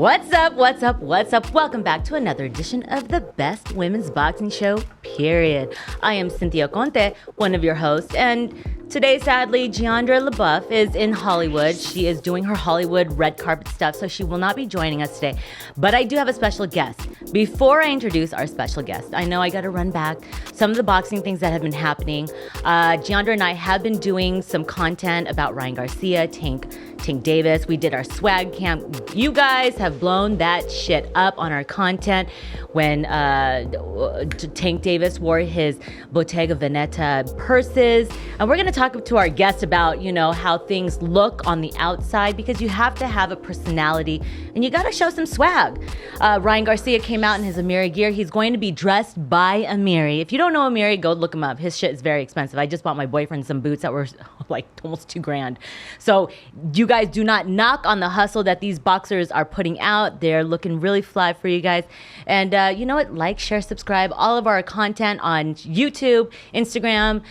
What's up? What's up? What's up? Welcome back to another edition of the best women's boxing show, period. I am Cynthia Conte, one of your hosts, and today, sadly, Jeandra LeBeauf is in Hollywood. She is doing her Hollywood red carpet stuff, so she will not be joining us today. But I do have a special guest. Before I introduce our special guest, I know I got to run back some of the boxing things that have been happening. Jeandra and I have been doing some content about Ryan Garcia, Tank Davis. We did our swag camp. You guys have blown that shit up on our content when Tank Davis wore his Bottega Veneta purses. And we're going to talk to our guest about, how things look on the outside, because you have to have a personality and you got to show some swag. Ryan Garcia came out in his Amiri gear. He's going to be dressed by Amiri. If you don't know Amiri, go look him up. His shit is very expensive. I just bought my boyfriend some boots that were like almost $2,000. So you guys do not knock on the hustle that these boxers are putting out. They're looking really fly for you guys. And you know what? Like, share, subscribe. All of our content on YouTube, Instagram,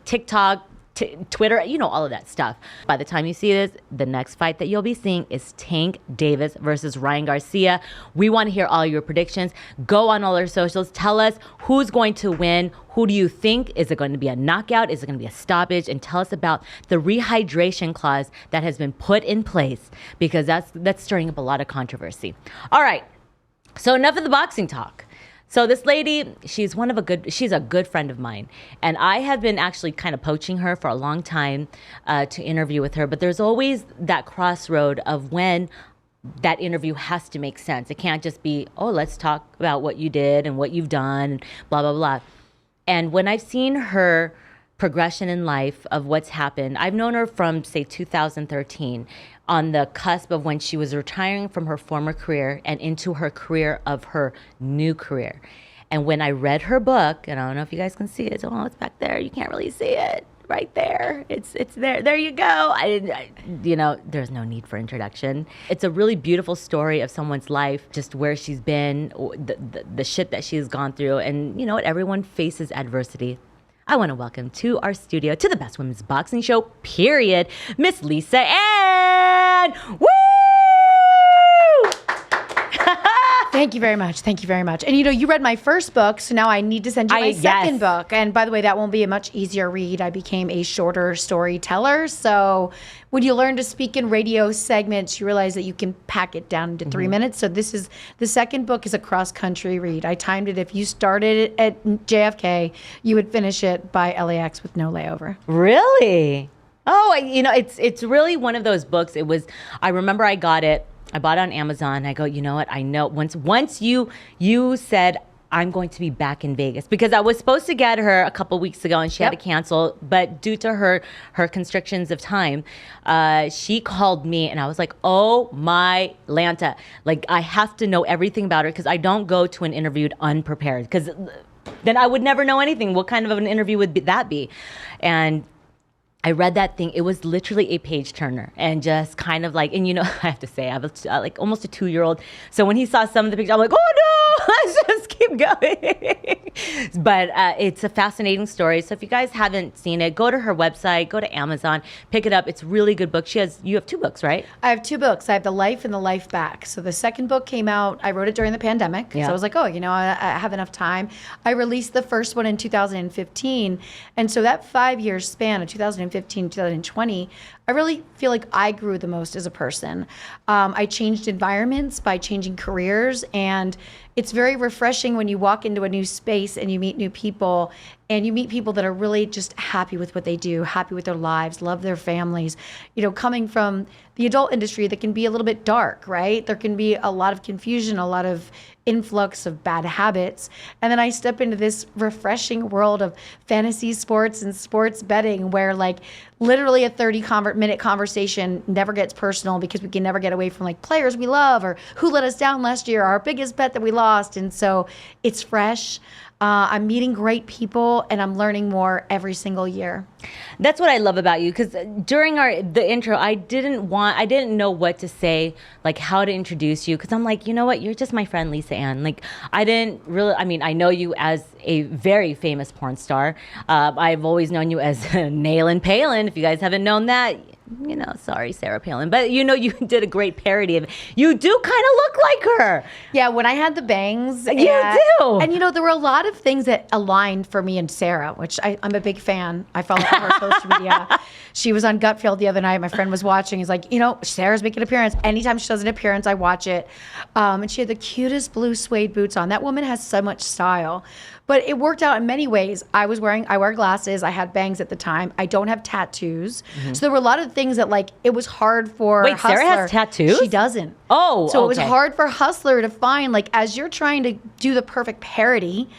TikTok, Twitter, all of that stuff. By the time you see this, the next fight that you'll be seeing is Tank Davis versus Ryan Garcia. We want to hear all your predictions. Go on all our socials. Tell us who's going to win. Who do you think? Is it going to be a knockout? Is it going to be a stoppage? And tell us about the rehydration clause that has been put in place, because that's stirring up a lot of controversy. All right. So enough of the boxing talk. So this lady, she's a good friend of mine. And I have been actually kind of poaching her for a long time to interview with her. But there's always that crossroad of when that interview has to make sense. It can't just be, let's talk about what you did and what you've done, and blah, blah, blah. And when I've seen her progression in life of what's happened, I've known her from, say, 2013, on the cusp of when she was retiring from her former career and into her career of her new career. And when I read her book, and I don't know if you guys can see it, it's back there. You can't really see it. Right there. It's there. There you go. There's no need for introduction. It's a really beautiful story of someone's life, just where she's been, the shit that she's gone through. And you know what? Everyone faces adversity. I want to welcome to our studio, to the best women's boxing show, period, Miss Lisa Ann. Woo! Thank you very much. Thank you very much. And you read my first book, so now I need to send you my second book. And by the way, that won't be a much easier read. I became a shorter storyteller. So when you learn to speak in radio segments, you realize that you can pack it down into 3 minutes. So the second book is a cross-country read. I timed it. If you started it at JFK, you would finish it by LAX with no layover. Really? Oh, it's really one of those books. I remember I got it. I bought it on Amazon. I go, you know what? I know once you said I'm going to be back in Vegas, because I was supposed to get her a couple weeks ago and she had to cancel, but due to her constrictions of time, she called me and I was like, oh my Lanta, like I have to know everything about her, because I don't go to an interview unprepared, because then I would never know anything. What kind of an interview would that be? And I read that thing. It was literally a page turner, and just kind of like, and I have to say, I have like almost a 2-year-old. So when he saw some of the pictures, I'm like, oh no, let's just keep going. But it's a fascinating story. So if you guys haven't seen it, go to her website, go to Amazon, pick it up. It's a really good book. You have 2 books, right? I have 2 books. I have The Life and The Life Back. So the second book came out, I wrote it during the pandemic. Yeah. So I was like, I have enough time. I released the first one in 2015. And so that 5-year span of 2015, 2020, I really feel like I grew the most as a person. I changed environments by changing careers, and it's very refreshing when you walk into a new space and you meet new people, and you meet people that are really just happy with what they do, happy with their lives, love their families. Coming from the adult industry that can be a little bit dark, right? There can be a lot of confusion, a lot of influx of bad habits. And then I step into this refreshing world of fantasy sports and sports betting, where like literally a 30-minute conversation never gets personal, because we can never get away from like players we love, or who let us down last year, our biggest bet that we lost. And so it's fresh. I'm meeting great people, and I'm learning more every single year. That's what I love about you, because during the intro, I didn't know what to say, like how to introduce you, because I'm like, you know what, you're just my friend Lisa Ann. Like I know you as a very famous porn star. I've always known you as Nailin Pailin. If you guys haven't known that, sorry, Sarah Palin. But you did a great parody of it. You do kind of look like her. Yeah, when I had the bangs. You do. And there were a lot of things that aligned for me and Sarah, which I'm a big fan. I follow her social media. She was on Gutfield the other night. My friend was watching. He's like, Sarah's making an appearance. Anytime she does an appearance, I watch it. And she had the cutest blue suede boots on. That woman has so much style. But it worked out in many ways. I wear glasses. I had bangs at the time. I don't have tattoos. Mm-hmm. So there were a lot of things that it was hard for Hustler. Sarah has tattoos? She doesn't. Oh, so it was hard for Hustler to find, as you're trying to do the perfect parody,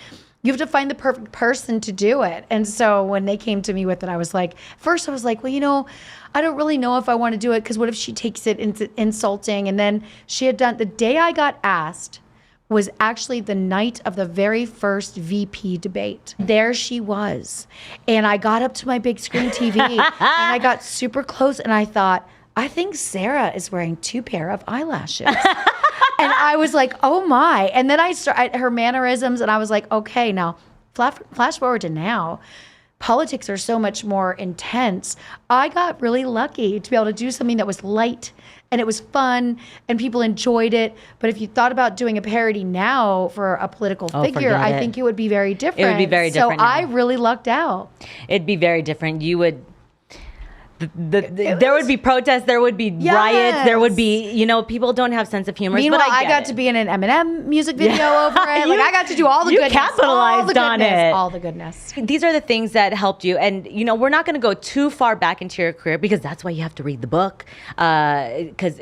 you have to find the perfect person to do it. And so when they came to me with it, I was like, first I was like, well, I don't really know if I want to do it because what if she takes it into insulting? And then she had done, the day I got asked was actually the night of the very first VP debate. There she was. And I got up to my big screen TV and I got super close and I thought, I think Sarah is wearing 2 pair of eyelashes. And I was like, oh my. And then I started her mannerisms and I was like, okay, now flash forward to now. Politics are so much more intense. I got really lucky to be able to do something that was light and it was fun and people enjoyed it. But if you thought about doing a parody now for a political figure, I think it would be very different. It would be very different. So I really lucked out. It'd be very different. You would... there would be protests, there would be riots, there would be, people don't have sense of humor. Meanwhile, but I got to be in an Eminem music video over it. I got to do all the goodness. You capitalized on it. All the goodness. These are the things that helped you. And, we're not going to go too far back into your career because that's why you have to read the book. Because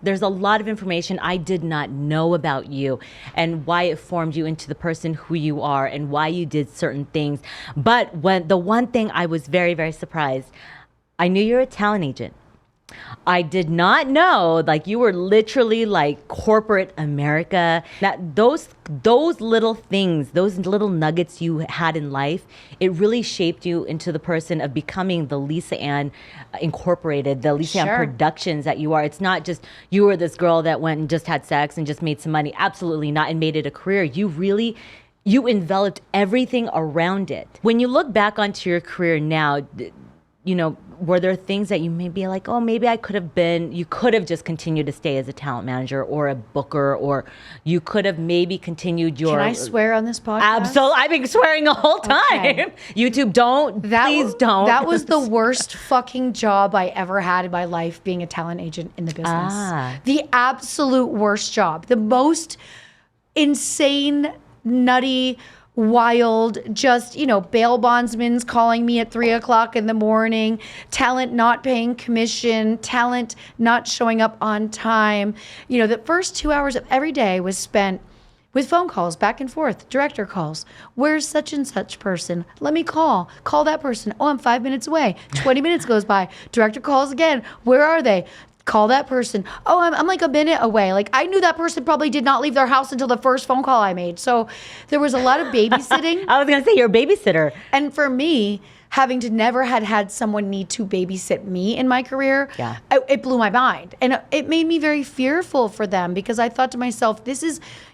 there's a lot of information I did not know about you and why it formed you into the person who you are and why you did certain things. But the one thing I was very, very surprised, I knew you're a talent agent. I did not know you were literally corporate America. That those little things, those little nuggets you had in life, it really shaped you into the person of becoming the Lisa Ann Incorporated, the Lisa Ann Productions that you are. It's not just you were this girl that went and just had sex and just made some money. Absolutely not, and made it a career. You enveloped everything around it. When you look back onto your career now, were there things that you may be like, oh, maybe you could have just continued to stay as a talent manager or a booker, or you could have maybe continued your... Can I swear on this podcast? Absolutely. I've been swearing the whole time. Okay. YouTube, please don't. That was the worst fucking job I ever had in my life, being a talent agent in the business. The absolute worst job. The most insane, nutty, wild, just, bail bondsmen's calling me at 3:00 in the morning, talent not paying commission, talent not showing up on time. The first 2 hours of every day was spent with phone calls back and forth, director calls. Where's such and such person? Let me call that person. Oh, I'm 5 minutes away. 20 minutes goes by. Director calls again. Where are they? Call that person. Oh, I'm a minute away. I knew that person probably did not leave their house until the first phone call I made. So there was a lot of babysitting. I was going to say, you're a babysitter. And for me, having to never had someone need to babysit me in my career, it blew my mind. And it made me very fearful for them because I thought to myself,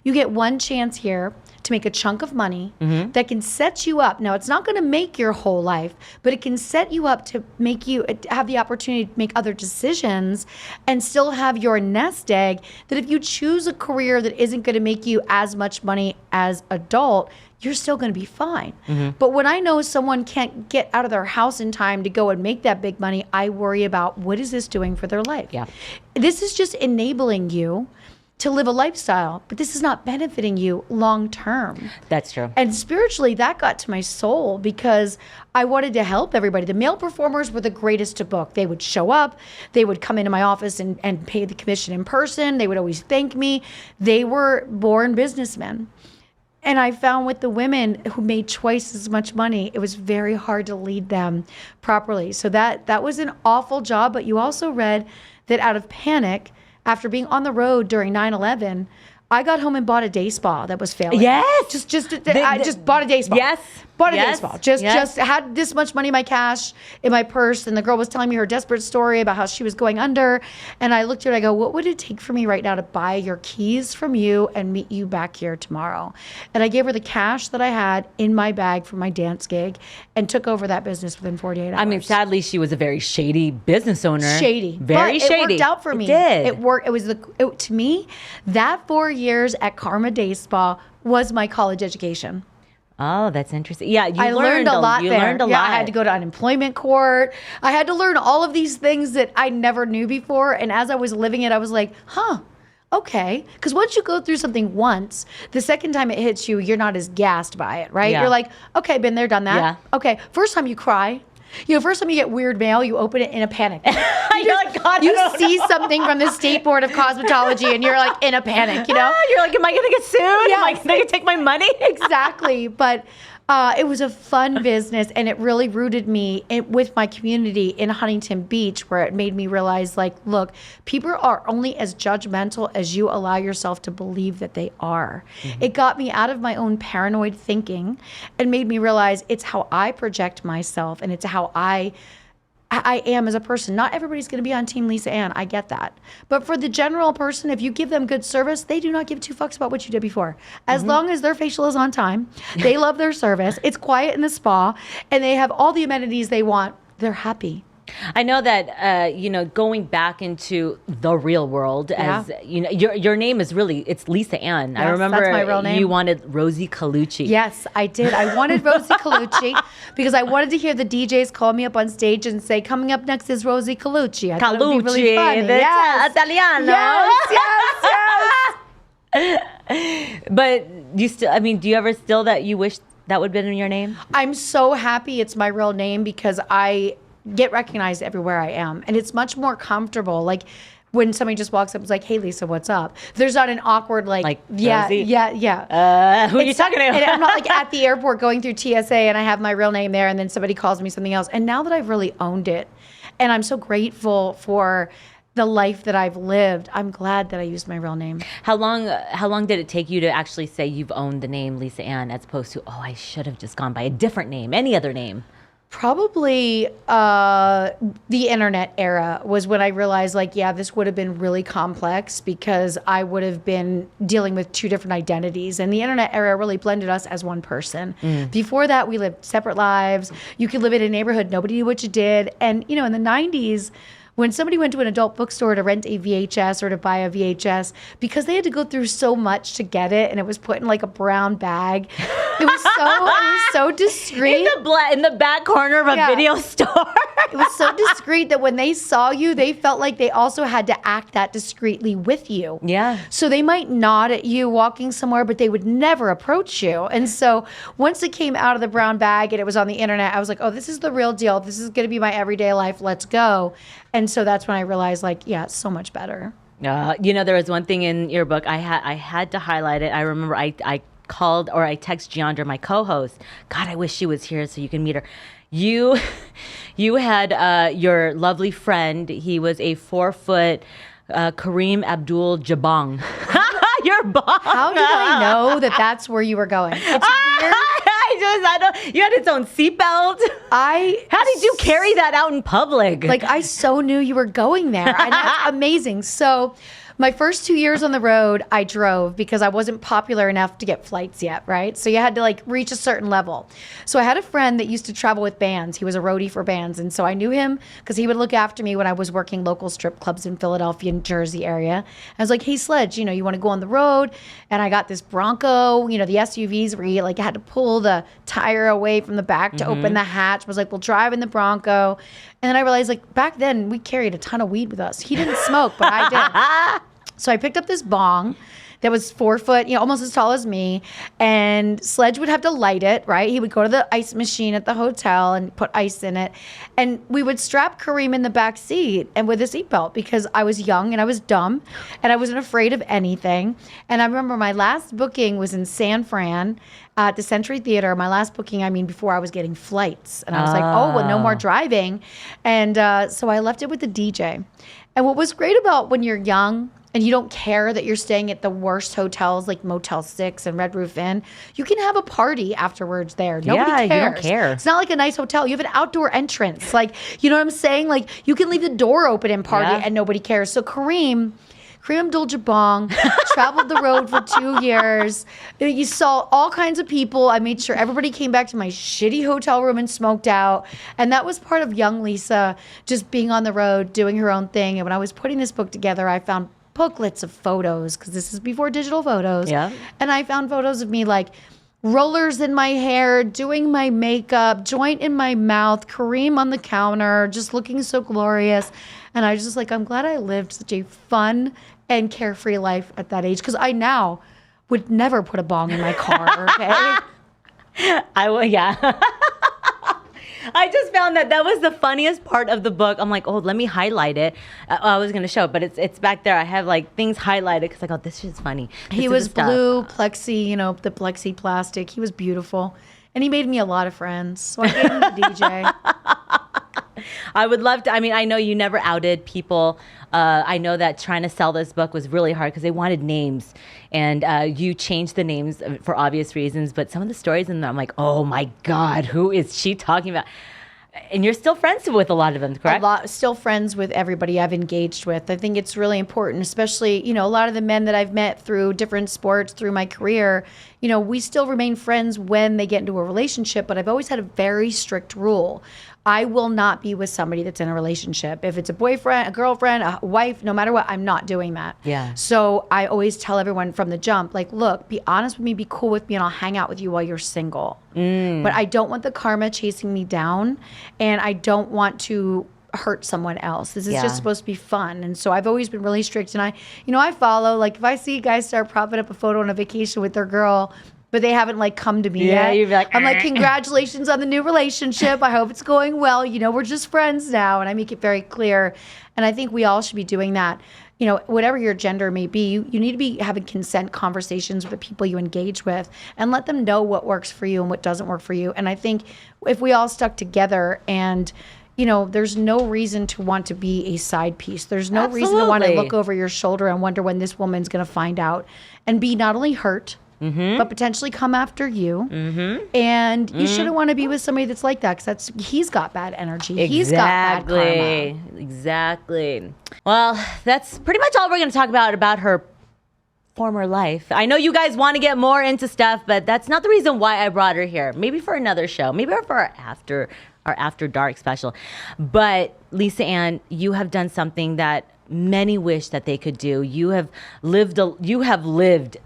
you get one chance here to make a chunk of money that can set you up. Now, it's not going to make your whole life, but it can set you up to make you have the opportunity to make other decisions and still have your nest egg, that if you choose a career that isn't going to make you as much money as adult, you're still going to be fine. But when I know someone can't get out of their house in time to go and make that big money, I worry about, what is this doing for their life? Yeah. This is just enabling you to live a lifestyle, but this is not benefiting you long term. That's true. And spiritually, that got to my soul because I wanted to help everybody. The male performers were the greatest to book. They would show up, they would come into my office and pay the commission in person. They would always thank me. They were born businessmen. And I found with the women who made twice as much money, it was very hard to lead them properly. So that was an awful job. But you also read that out of panic, after being on the road during 9/11, I got home and bought a day spa that was failing. Yes. I just bought a day spa. Yes. Bought a day spa. Just had this much money in my cash in my purse, and the girl was telling me her desperate story about how she was going under. And I looked at her, I go, what would it take for me right now to buy your keys from you and meet you back here tomorrow? And I gave her the cash that I had in my bag from my dance gig and took over that business within 48 hours. I mean, sadly, she was a very shady business owner. Very shady. It worked out for me. It did. It worked. To me, that 4 years at Karma Day Spa was my college education. Oh, that's interesting. Yeah, I learned a lot there. I had to go to unemployment court. I had to learn all of these things that I never knew before. And as I was living it, I was like, okay. Because once you go through something once, the second time it hits you, you're not as gassed by it, right? Yeah. You're like, okay, been there, done that. Yeah. Okay, first time you cry. First time you get weird mail, you open it in a panic. You see something from the State Board of Cosmetology and you're like in a panic, You're like, am I going to get sued? Yes. Am I going to take my money? Exactly. But it was a fun business, and it really rooted me with my community in Huntington Beach, where it made me realize, like, look, people are only as judgmental as you allow yourself to believe that they are. Mm-hmm. It got me out of my own paranoid thinking and made me realize it's how I project myself, and it's how I am as a person. Not everybody's going to be on Team Lisa Ann. I get that. But for the general person, if you give them good service, they do not give two fucks about what you did before. As long as their facial is on time, they love their service, it's quiet in the spa, and they have all the amenities they want, they're happy. I know that, going back into the real world, as your name is really, it's Lisa Ann. Yes, I remember that's my real name. You wanted Rosie Colucci. Yes, I did. I wanted Rosie Colucci because I wanted to hear the DJs call me up on stage and say, coming up next is Rosie Colucci. I thought it would be really funny. Italiano. Yes. But you still, do you ever still that you wish that would have been in your name? I'm so happy it's my real name because I get recognized everywhere I am. And it's much more comfortable. Like when somebody just walks up and is like, hey, Lisa, what's up? There's not an awkward, Rosie? Who are you talking to? And I'm not like at the airport going through TSA and I have my real name there and then somebody calls me something else. And now that I've really owned it, and I'm so grateful for the life that I've lived, I'm glad that I used my real name. How long did it take you to actually say you've owned the name Lisa Ann as opposed to, I should have just gone by a different name, any other name? Probably the internet era was when I realized, this would have been really complex because I would have been dealing with two different identities. And the internet era really blended us as one person. Before that, we lived separate lives. You could live in a neighborhood, nobody knew what you did. And, in the 90s, when somebody went to an adult bookstore to rent a VHS or to buy a VHS, because they had to go through so much to get it, and it was put in a brown bag. It was so discreet. In the back corner of a video store. It was so discreet that when they saw you, they felt like they also had to act that discreetly with you. Yeah. So they might nod at you walking somewhere, but they would never approach you. And so once it came out of the brown bag and it was on the internet, I was like, oh, this is the real deal. This is going to be my everyday life. Let's go. And so that's when I realized, it's so much better. There was one thing in your book I had to highlight it. I remember I called or I texted Jeandra, my co-host. God, I wish she was here so you can meet her. You had your lovely friend. He was a 4-foot Kareem Abdul-Jabbar. Your boss. How did I know that that's where you were going? It's weird. I don't. You had its own seatbelt. How did you carry that out in public? I so knew you were going there, and that's amazing. So, my first 2 years on the road, I drove because I wasn't popular enough to get flights yet, right? So you had to reach a certain level. So I had a friend that used to travel with bands. He was a roadie for bands. And so I knew him because he would look after me when I was working local strip clubs in Philadelphia and Jersey area. I was like, hey, Sledge, you want to go on the road? And I got this Bronco, the SUVs where you had to pull the tire away from the back to open the hatch. I was like, we'll drive in the Bronco. And then I realized back then we carried a ton of weed with us. He didn't smoke, but I did. So I picked up this bong that was 4 foot, almost as tall as me. And Sledge would have to light it, right? He would go to the ice machine at the hotel and put ice in it. And we would strap Kareem in the back seat and with a seatbelt because I was young and I was dumb and I wasn't afraid of anything. And I remember my last booking was in San Fran at the Century Theater. My last booking, before I was getting flights. And I was like, no more driving. And so I left it with the DJ. And what was great about when you're young and you don't care that you're staying at the worst hotels like Motel 6 and Red Roof Inn, you can have a party afterwards there. Nobody cares. You don't care. It's not like a nice hotel. You have an outdoor entrance. Like, you know what I'm saying? Like, you can leave the door open and party and nobody cares. So Kareem Abdul-Jabbar traveled the road for 2 years. You saw all kinds of people. I made sure everybody came back to my shitty hotel room and smoked out. And that was part of young Lisa just being on the road, doing her own thing. And when I was putting this book together, I found booklets of photos, because this is before digital photos. Yeah. And I found photos of me like rollers in my hair, doing my makeup, joint in my mouth, Kareem on the counter, just looking so glorious. And I was just like, I'm glad I lived such a fun and carefree life at that age, because I now would never put a bong in my car. Okay. I just found that was the funniest part of the book. I'm like, oh, let me highlight it. I was gonna show it, but it's back there. I have like things highlighted because I go, this is funny. He was blue, plexi, the plexi plastic. He was beautiful, and he made me a lot of friends. So I gave him the DJ. I would love to. I mean, I know you never outed people. I know that trying to sell this book was really hard because they wanted names, and you changed the names for obvious reasons. But some of the stories in them, I'm like, oh my God, who is she talking about? And you're still friends with a lot of them, correct? Still friends with everybody I've engaged with. I think it's really important, especially, a lot of the men that I've met through different sports, through my career, we still remain friends when they get into a relationship, but I've always had a very strict rule. I will not be with somebody that's in a relationship. If it's a boyfriend, a girlfriend, a wife, no matter what, I'm not doing that. Yeah. So I always tell everyone from the jump, like, look, be honest with me, be cool with me, and I'll hang out with you while you're single. But I don't want the karma chasing me down, and I don't want to hurt someone else. This is just supposed to be fun. And so I've always been really strict. And I follow, like, if I see guys start propping up a photo on a vacation with their girl, but they haven't like come to me yet. You'd be like, I'm like, congratulations on the new relationship. I hope it's going well. We're just friends now. And I make it very clear. And I think we all should be doing that. Whatever your gender may be, you need to be having consent conversations with the people you engage with and let them know what works for you and what doesn't work for you. And I think if we all stuck together and there's no reason to want to be a side piece. There's no reason to want to look over your shoulder and wonder when this woman's going to find out and be not only hurt, but potentially come after you. And you shouldn't want to be with somebody that's like that, because he's got bad energy. Exactly. He's got bad karma. Exactly. Well, that's pretty much all we're going to talk about her former life. I know you guys want to get more into stuff, but that's not the reason why I brought her here. Maybe for another show. Maybe for our After Dark special. But Lisa Ann, you have done something that many wish that they could do. You have lived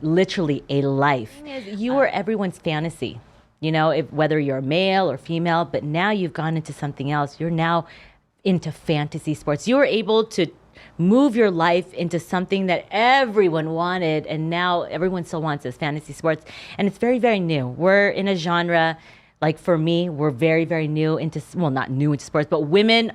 literally a life. You are everyone's fantasy, whether you're male or female, but now you've gone into something else. You're now into fantasy sports. You were able to move your life into something that everyone wanted, and now everyone still wants this fantasy sports. And it's very, very new. We're in a genre, like for me, we're very, very new into, well, not new into sports, but women.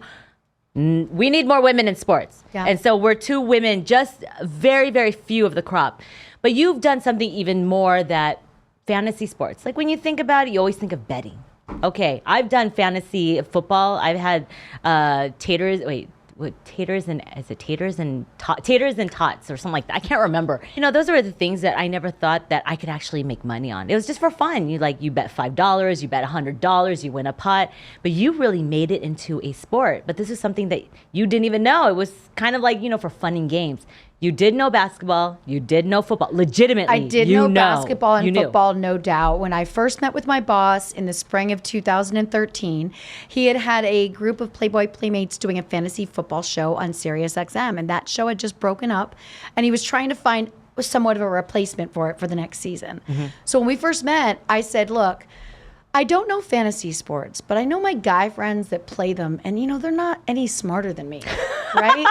We need more women in sports. Yeah. And so we're two women, just very, very few of the crop. But you've done something even more that fantasy sports. Like when you think about it, you always think of betting. Okay, I've done fantasy football. I've had taters and tots or something like that. I can't remember. Those are the things that I never thought that I could actually make money on. It was just for fun. You bet $5, you bet $100, you win a pot, but you really made it into a sport. But this is something that you didn't even know. It was kind of like, for fun and games. You did know basketball. You did know football. Legitimately, I did know basketball and football, no doubt. When I first met with my boss in the spring of 2013, he had a group of Playboy Playmates doing a fantasy football show on Sirius XM, and that show had just broken up, and he was trying to find somewhat of a replacement for it for the next season. So when we first met, I said, look, I don't know fantasy sports, but I know my guy friends that play them, and they're not any smarter than me, right?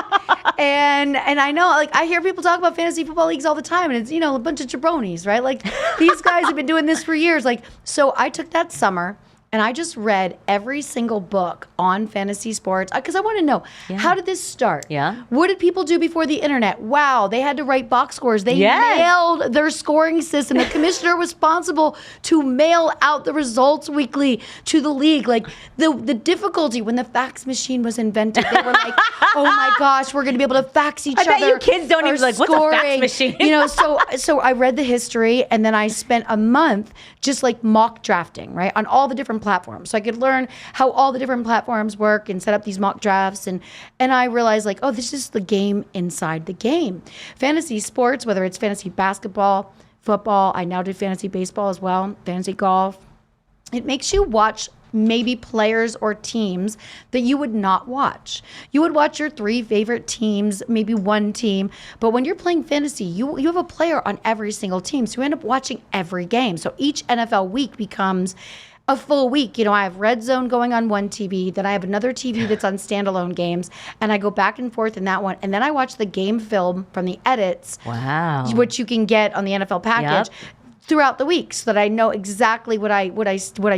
and I know, like, I hear people talk about fantasy football leagues all the time, and it's a bunch of jabronis, right? Like, these guys have been doing this for years. Like, so I took that summer And I just read every single book on fantasy sports because I want to know, how did this start? Yeah. What did people do before the internet? Wow, they had to write box scores. They mailed their scoring system. The commissioner was responsible to mail out the results weekly to the league. Like the difficulty when the fax machine was invented, they were like, oh my gosh, we're going to be able to fax each other. I bet you kids don't even like, what's a fax machine? You know, so I read the history, and then I spent a month just like mock drafting, right, on all the different platforms. So I could learn how all the different platforms work and set up these mock drafts. And I realized like, oh, this is the game inside the game. Fantasy sports, whether it's fantasy basketball, football, I now do fantasy baseball as well, fantasy golf. It makes you watch maybe players or teams that you would not watch. You would watch your 3 favorite teams, maybe one team, but when you're playing fantasy, you have a player on every single team, so you end up watching every game. So each NFL week becomes a full week. You know, I have Red Zone going on one TV, then I have another TV that's on standalone games, and I go back and forth in that one, and then I watch the game film from the edits, which you can get on the NFL package. Throughout the week, so that I know exactly what I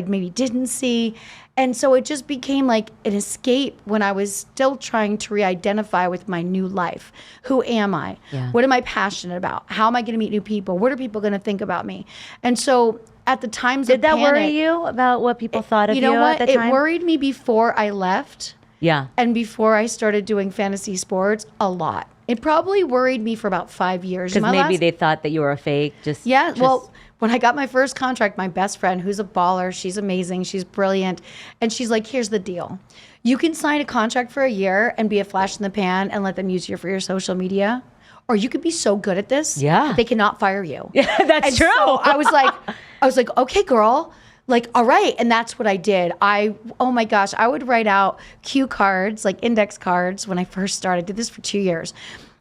maybe didn't see. And so it just became like an escape when I was still trying to re-identify with my new life. Who am I? What am I passionate about? How am I going to meet new people? What are people going to think about me? And so at the times Did that worry you about what people thought of you at the time? It worried me before I left. Yeah. And before I started doing fantasy sports, a lot. It probably worried me for about 5 years. Because maybe they thought that you were a fake. Well, when I got my first contract, my best friend, who's a baller, she's amazing, she's brilliant, and she's like, here's the deal. You can sign a contract for a year and be a flash in the pan and let them use you for your social media, or you could be so good at this that they cannot fire you. Yeah, that's true. So I was like, okay, girl. Like, all right. And that's what I did. Oh my gosh, I would write out cue cards, like index cards when I first started. I did this for 2 years.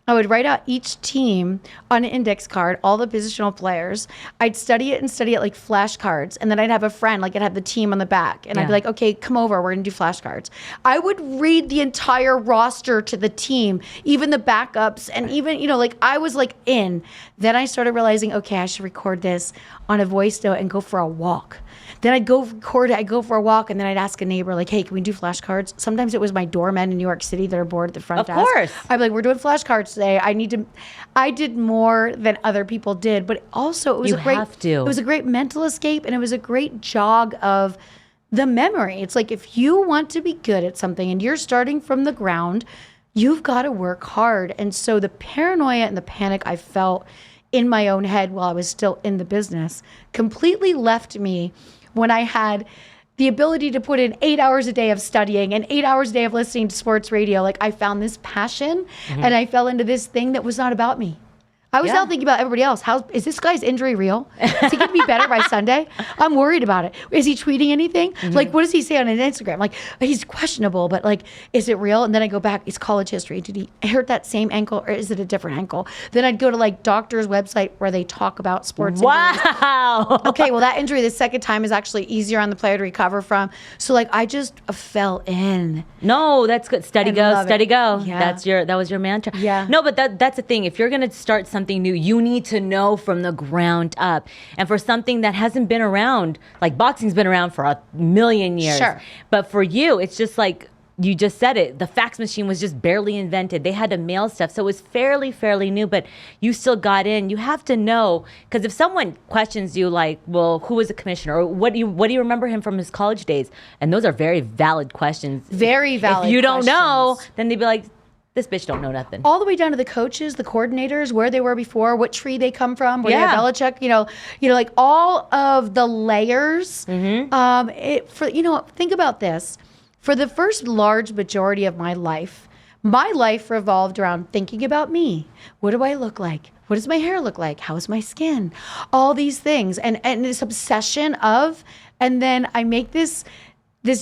I would write out each team on an index card, all the positional players. I'd study it like flashcards. And then I'd have a friend, like I'd have the team on the back. And I'd be like, okay, come over. We're going to do flashcards. I would read the entire roster to the team, even the backups. And even, you know, like I was like in. Then I started realizing, okay, I should record this on a voice note and go for a walk. Then I'd go record it, I'd go for a walk, and then I'd ask a neighbor, like, hey, can we do flashcards? Sometimes it was my doormen in New York City that are bored at the front desk. Of course. I'd be like, we're doing flashcards today. I did more than other people did, but also it was a great mental escape, and it was a great jog of the memory. It's like, if you want to be good at something and you're starting from the ground, you've got to work hard. And so the paranoia and the panic I felt in my own head while I was still in the business completely left me when I had the ability to put in 8 hours a day of studying and 8 hours a day of listening to sports radio. Like I found this passion and I fell into this thing that was not about me. I was now thinking about everybody else. Is this guy's injury real? Is he going to be better by Sunday? I'm worried about it. Is he tweeting anything? Like, what does he say on his Instagram? Like, he's questionable, but like, is it real? And then I go back, it's college history. Did he hurt that same ankle or is it a different ankle? Then I'd go to like doctor's website where they talk about sports injuries. Okay, well, that injury the second time is actually easier on the player to recover from. So like, I just fell in. No, that's good. Steady go. Yeah. That was your mantra. Yeah. No, but that's the thing. If you're going to start something new, you need to know from the ground up. And for something that hasn't been around, like boxing's been around for 1,000,000 years. Sure. But for you, it's just like, you just said it, the fax machine was just barely invented. They had to mail stuff. So it was fairly new, but you still got in. You have to know, because if someone questions you like, well, who was the commissioner? Or what do you remember him from his college days? And those are very valid questions. Very valid If you don't questions. know, then they'd be like, this bitch don't know nothing. All the way down to the coaches, the coordinators, where they were before, what tree they come from, where Belichick, you know, like all of the layers. Think about this. For the first large majority of my life revolved around thinking about me. What do I look like? What does my hair look like? How is my skin? All these things. And this obsession of, and then I make this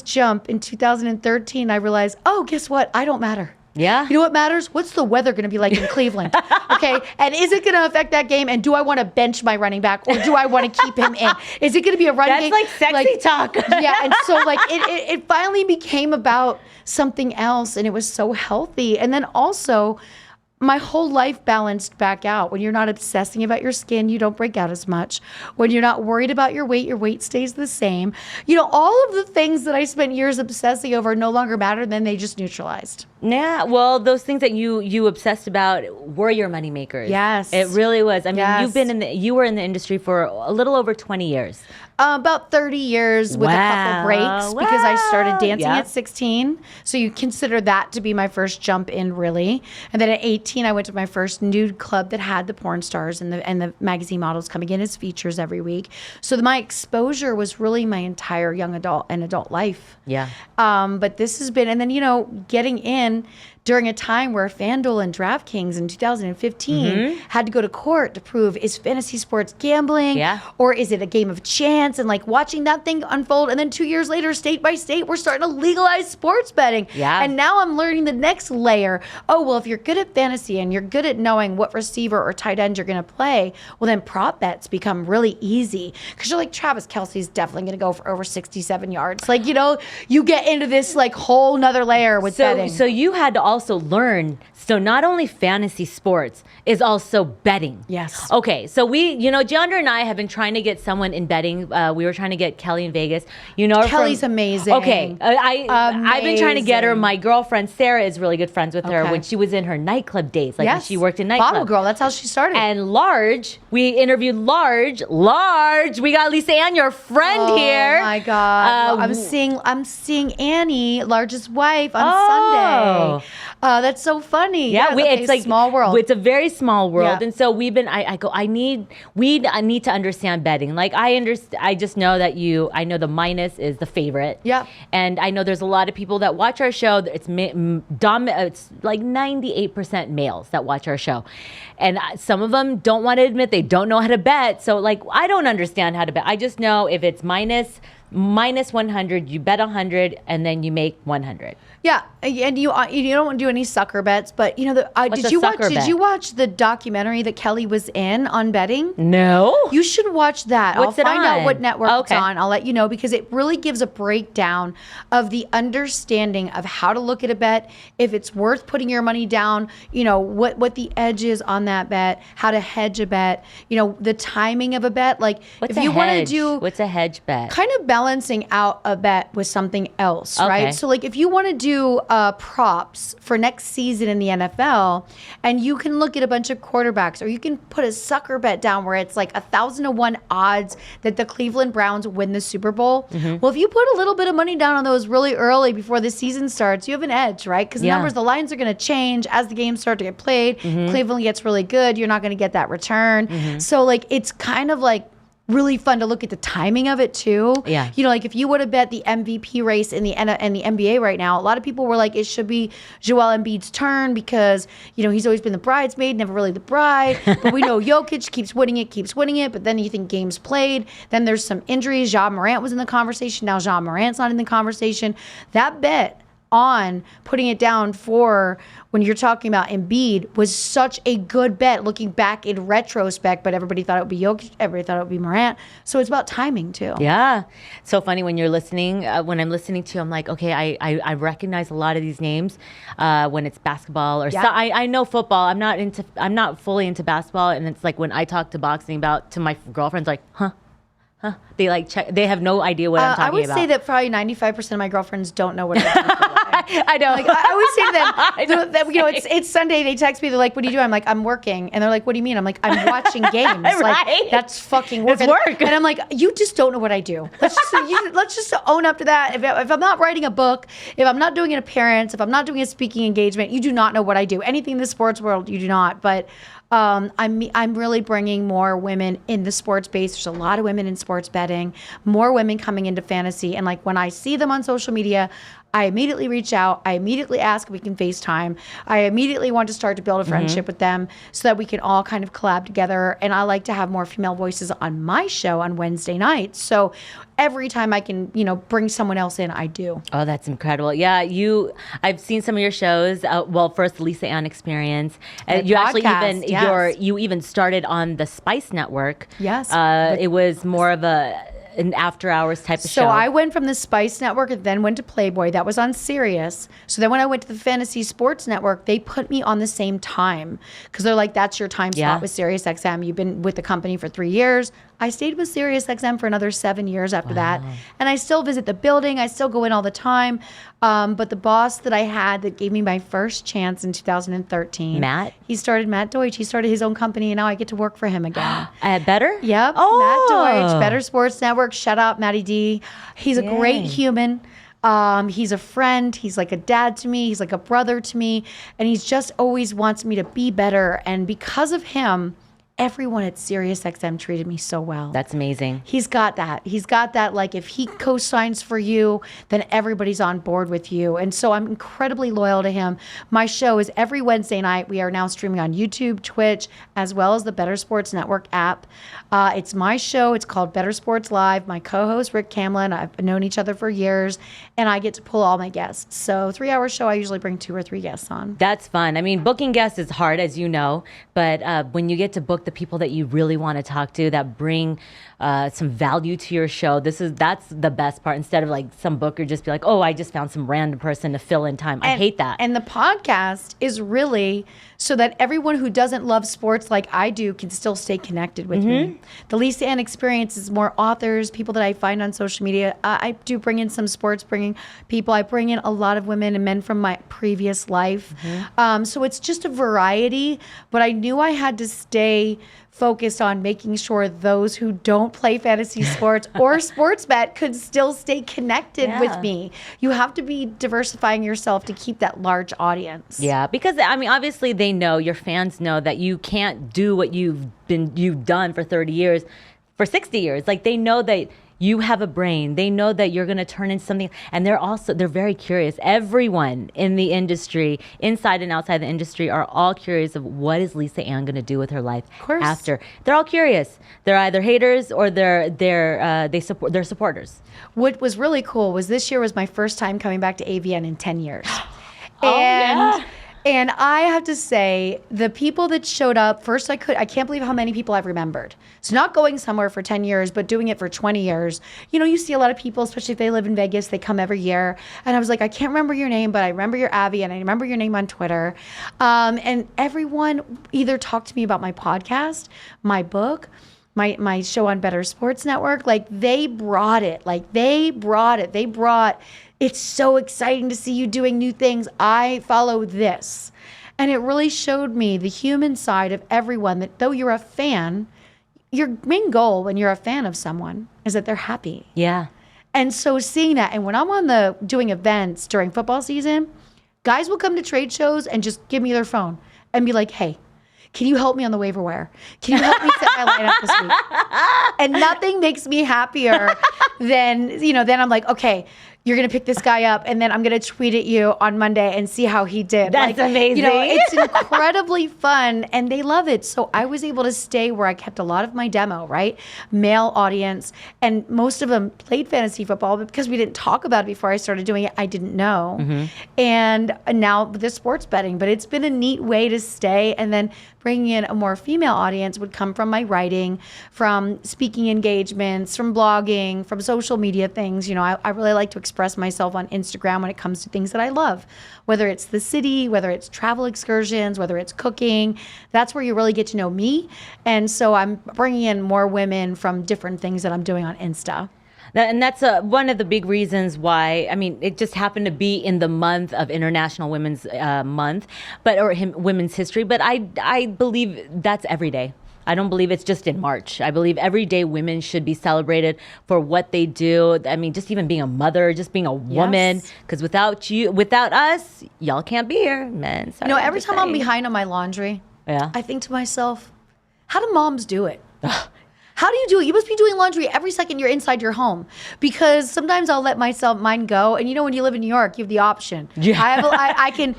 jump in 2013. I realized, oh, guess what? I don't matter. Yeah. You know what matters? What's the weather going to be like in Cleveland? Okay. And is it going to affect that game? And do I want to bench my running back or do I want to keep him in? Is it going to be a run game? That's like sexy talk. Yeah. And so like it finally became about something else and it was so healthy. And then also my whole life balanced back out. When you're not obsessing about your skin, you don't break out as much. When you're not worried about your weight stays the same. All of the things that I spent years obsessing over no longer matter, then they just neutralized. Yeah, well, those things that you obsessed about were your money makers. Yes. It really was. I mean, Yes. you were in the industry for a little over 20 years. About 30 years with a couple breaks because I started dancing at 16. So you consider that to be my first jump in, really. And then at 18, I went to my first nude club that had the porn stars and the magazine models coming in as features every week. So my exposure was really my entire young adult and adult life. Yeah. But this has been, and then, getting in during a time where FanDuel and DraftKings in 2015 had to go to court to prove, is fantasy sports gambling? Yeah. Or is it a game of chance? And watching that thing unfold. And then 2 years later, state by state, we're starting to legalize sports betting. Yeah. And now I'm learning the next layer. Oh, well, if you're good at fantasy and you're good at knowing what receiver or tight end you're going to play, well, then prop bets become really easy. Because you're like, Travis Kelce's definitely going to go for over 67 yards. You get into this whole nother layer with betting. So you had to also learn. So not only fantasy sports is also betting. Yes. Okay. So Jeandra and I have been trying to get someone in betting. We were trying to get Kelly in Vegas. Her Kelly's amazing. Okay. I've been trying to get her. My girlfriend Sarah is really good friends with her when she was in her nightclub days. When she worked in nightclub. Bottle girl. That's how she started. And we interviewed Large. We got Lisa Ann, your friend here. Oh my God. I'm seeing Annie, Large's wife, on Sunday. That's so funny. Yeah, it's like small world. It's a very small world, Yeah. and so we need to understand betting. I just know that I know the minus is the favorite. Yeah. And I know there's a lot of people that watch our show. It's 98% males that watch our show, and some of them don't want to admit they don't know how to bet. So I don't understand how to bet. I just know if it's minus 100, you bet 100, and then you make 100. Yeah, and you don't want to do any sucker bets, but did you watch the documentary that Kelly was in on betting? No. You should watch that. What's I'll it find on? out what network it's Okay. on. I'll let you know because it really gives a breakdown of the understanding of how to look at a bet, if it's worth putting your money down, what the edge is on that bet, how to hedge a bet, the timing of a bet. What's if a you want to hedge? do What's a hedge bet? kind of balancing out a bet with something else, right? Okay. So if you want to do props for next season in the NFL, and you can look at a bunch of quarterbacks, or you can put a sucker bet down where it's 1,000-to-1 odds that the Cleveland Browns win the Super Bowl. Well, if you put a little bit of money down on those really early before the season starts, you have an edge, right? Because the lines are going to change as the games start to get played. Cleveland gets really good. You're not going to get that return. So it's kind of really fun to look at the timing of it too. Yeah. If you would have bet the MVP race in the NBA right now, a lot of people were like, it should be Joel Embiid's turn because, he's always been the bridesmaid, never really the bride. But we know Jokic keeps winning it. But then you think games played. Then there's some injuries. Ja Morant was in the conversation. Now Ja Morant's not in the conversation. That bet on putting it down for when you're talking about Embiid was such a good bet looking back in retrospect, but everybody thought it would be Jokic, everybody thought it would be Morant. So it's about timing too. Yeah. So funny when you're listening, when I'm listening to you, I'm like, okay, I recognize a lot of these names when it's basketball or I know football. I'm not fully into basketball. And it's when I talk to boxing to my girlfriends, huh? They check. They have no idea what I'm talking about. I would say that probably 95% of my girlfriends don't know what I'm talking about. I know. I always say to them, it's Sunday. They text me. They're like, "What are you doing?" I'm like, "I'm working." And they're like, "What do you mean?" I'm like, "I'm watching games." Right? That's fucking work. It's work. And I'm like, "You just don't know what I do." Let's just own up to that. If I'm not writing a book, if I'm not doing an appearance, if I'm not doing a speaking engagement, you do not know what I do. Anything in the sports world, you do not. But I'm really bringing more women in the sports space. There's a lot of women in sports betting, more women coming into fantasy. And when I see them on social media, I immediately reach out. I immediately ask if we can FaceTime. I immediately want to start to build a friendship with them so that we can all kind of collab together. And I like to have more female voices on my show on Wednesday nights. So every time I can, bring someone else in, I do. Oh, that's incredible. Yeah, I've seen some of your shows. First the Lisa Ann Experience. You podcast, actually you even started on the Spice Network. Yes. It was more of an after hours type of show? So I went from the Spice Network and then went to Playboy. That was on Sirius. So then when I went to the Fantasy Sports Network, they put me on the same time because they're like, that's your time slot with Sirius XM. You've been with the company for 3 years. I stayed with Sirius XM for another 7 years after that. And I still visit the building. I still go in all the time. But the boss that I had that gave me my first chance in 2013. Matt? Matt Deutsch. He started his own company and now I get to work for him again. Better? Yep. Oh. Matt Deutsch, Better Sports Network. Shout out Matty D. He's a great human. He's a friend. He's like a dad to me. He's like a brother to me. And he's just always wants me to be better. And because of him, everyone at SiriusXM treated me so well. That's amazing. He's got that. He's got that, like, if he co-signs for you, then everybody's on board with you. And so I'm incredibly loyal to him. My show is every Wednesday night. We are now streaming on YouTube, Twitch, as well as the Better Sports Network app. It's my show. It's called Better Sports Live. My co-host, Rick Camlin, I've known each other for years, and I get to pull all my guests. So 3-hour show, I usually bring 2 or 3 guests on. That's fun. I mean, booking guests is hard, as you know, but when you get to book the people that you really want to talk to that bring some value to your show, that's the best part. Instead of like some booker just be like, oh, I just found some random person to fill in time. I hate that. And the podcast is really so that everyone who doesn't love sports like I do can still stay connected with me. The Lisa Ann Experience is more authors, people that I find on social media. I do bring in some sports bringing people. I bring in a lot of women and men from my previous life. So it's just a variety, but I knew I had to stay focused on making sure those who don't play fantasy sports or sports bet could still stay connected with me. You have to be diversifying yourself to keep that large audience. Yeah, because I mean, obviously they know, your fans know that you can't do what you've done for 30 years, for 60 years. Like, they know that you have a brain. They know that you're going to turn into something. And they're very curious. Everyone in the industry, inside and outside the industry, are all curious of what is Lisa Ann going to do with her life after. They're all curious. They're either haters or they're supporters. What was really cool was this year was my first time coming back to AVN in 10 years. And I have to say, the people that showed up, first I can't believe how many people I've remembered. So not going somewhere for 10 years, but doing it for 20 years. You know, you see a lot of people, especially if they live in Vegas, they come every year. And I was like, I can't remember your name, but I remember your Abby, and I remember your name on Twitter. And everyone either talked to me about my podcast, my book, my show on Better Sports Network. Like, they brought it. It's so exciting to see you doing new things. I follow this. And it really showed me the human side of everyone, that though you're a fan, your main goal when you're a fan of someone is that they're happy. Yeah. And so seeing that, and when I'm doing events during football season, guys will come to trade shows and just give me their phone and be like, hey, can you help me on the waiver wire? Can you help me set my lineup this week? And nothing makes me happier than I'm like, okay, you're going to pick this guy up, and then I'm going to tweet at you on Monday and see how he did. That's amazing. You know, it's incredibly fun, and they love it. So I was able to stay where I kept a lot of my demo, right? Male audience, and most of them played fantasy football, but because we didn't talk about it before I started doing it, I didn't know. And now the sports betting, but it's been a neat way to stay. And then bringing in a more female audience would come from my writing, from speaking engagements, from blogging, from social media things. You know, I really like to express myself on Instagram when it comes to things that I love, whether it's the city, whether it's travel excursions, whether it's cooking. That's where you really get to know me. And so I'm bringing in more women from different things that I'm doing on Insta. And that's one of the big reasons why, I mean, it just happened to be in the month of International Women's Month, Women's History. But I believe that's every day. I don't believe it's just in March. I believe every day women should be celebrated for what they do. I mean, just even being a mother, just being a woman. Because without us, y'all can't be here, men. Sorry, every time I'm behind on my laundry, I think to myself, how do moms do it? How do you do it? You must be doing laundry every second you're inside your home, because sometimes I'll let mine go. And when you live in New York, you have the option. Yeah. I can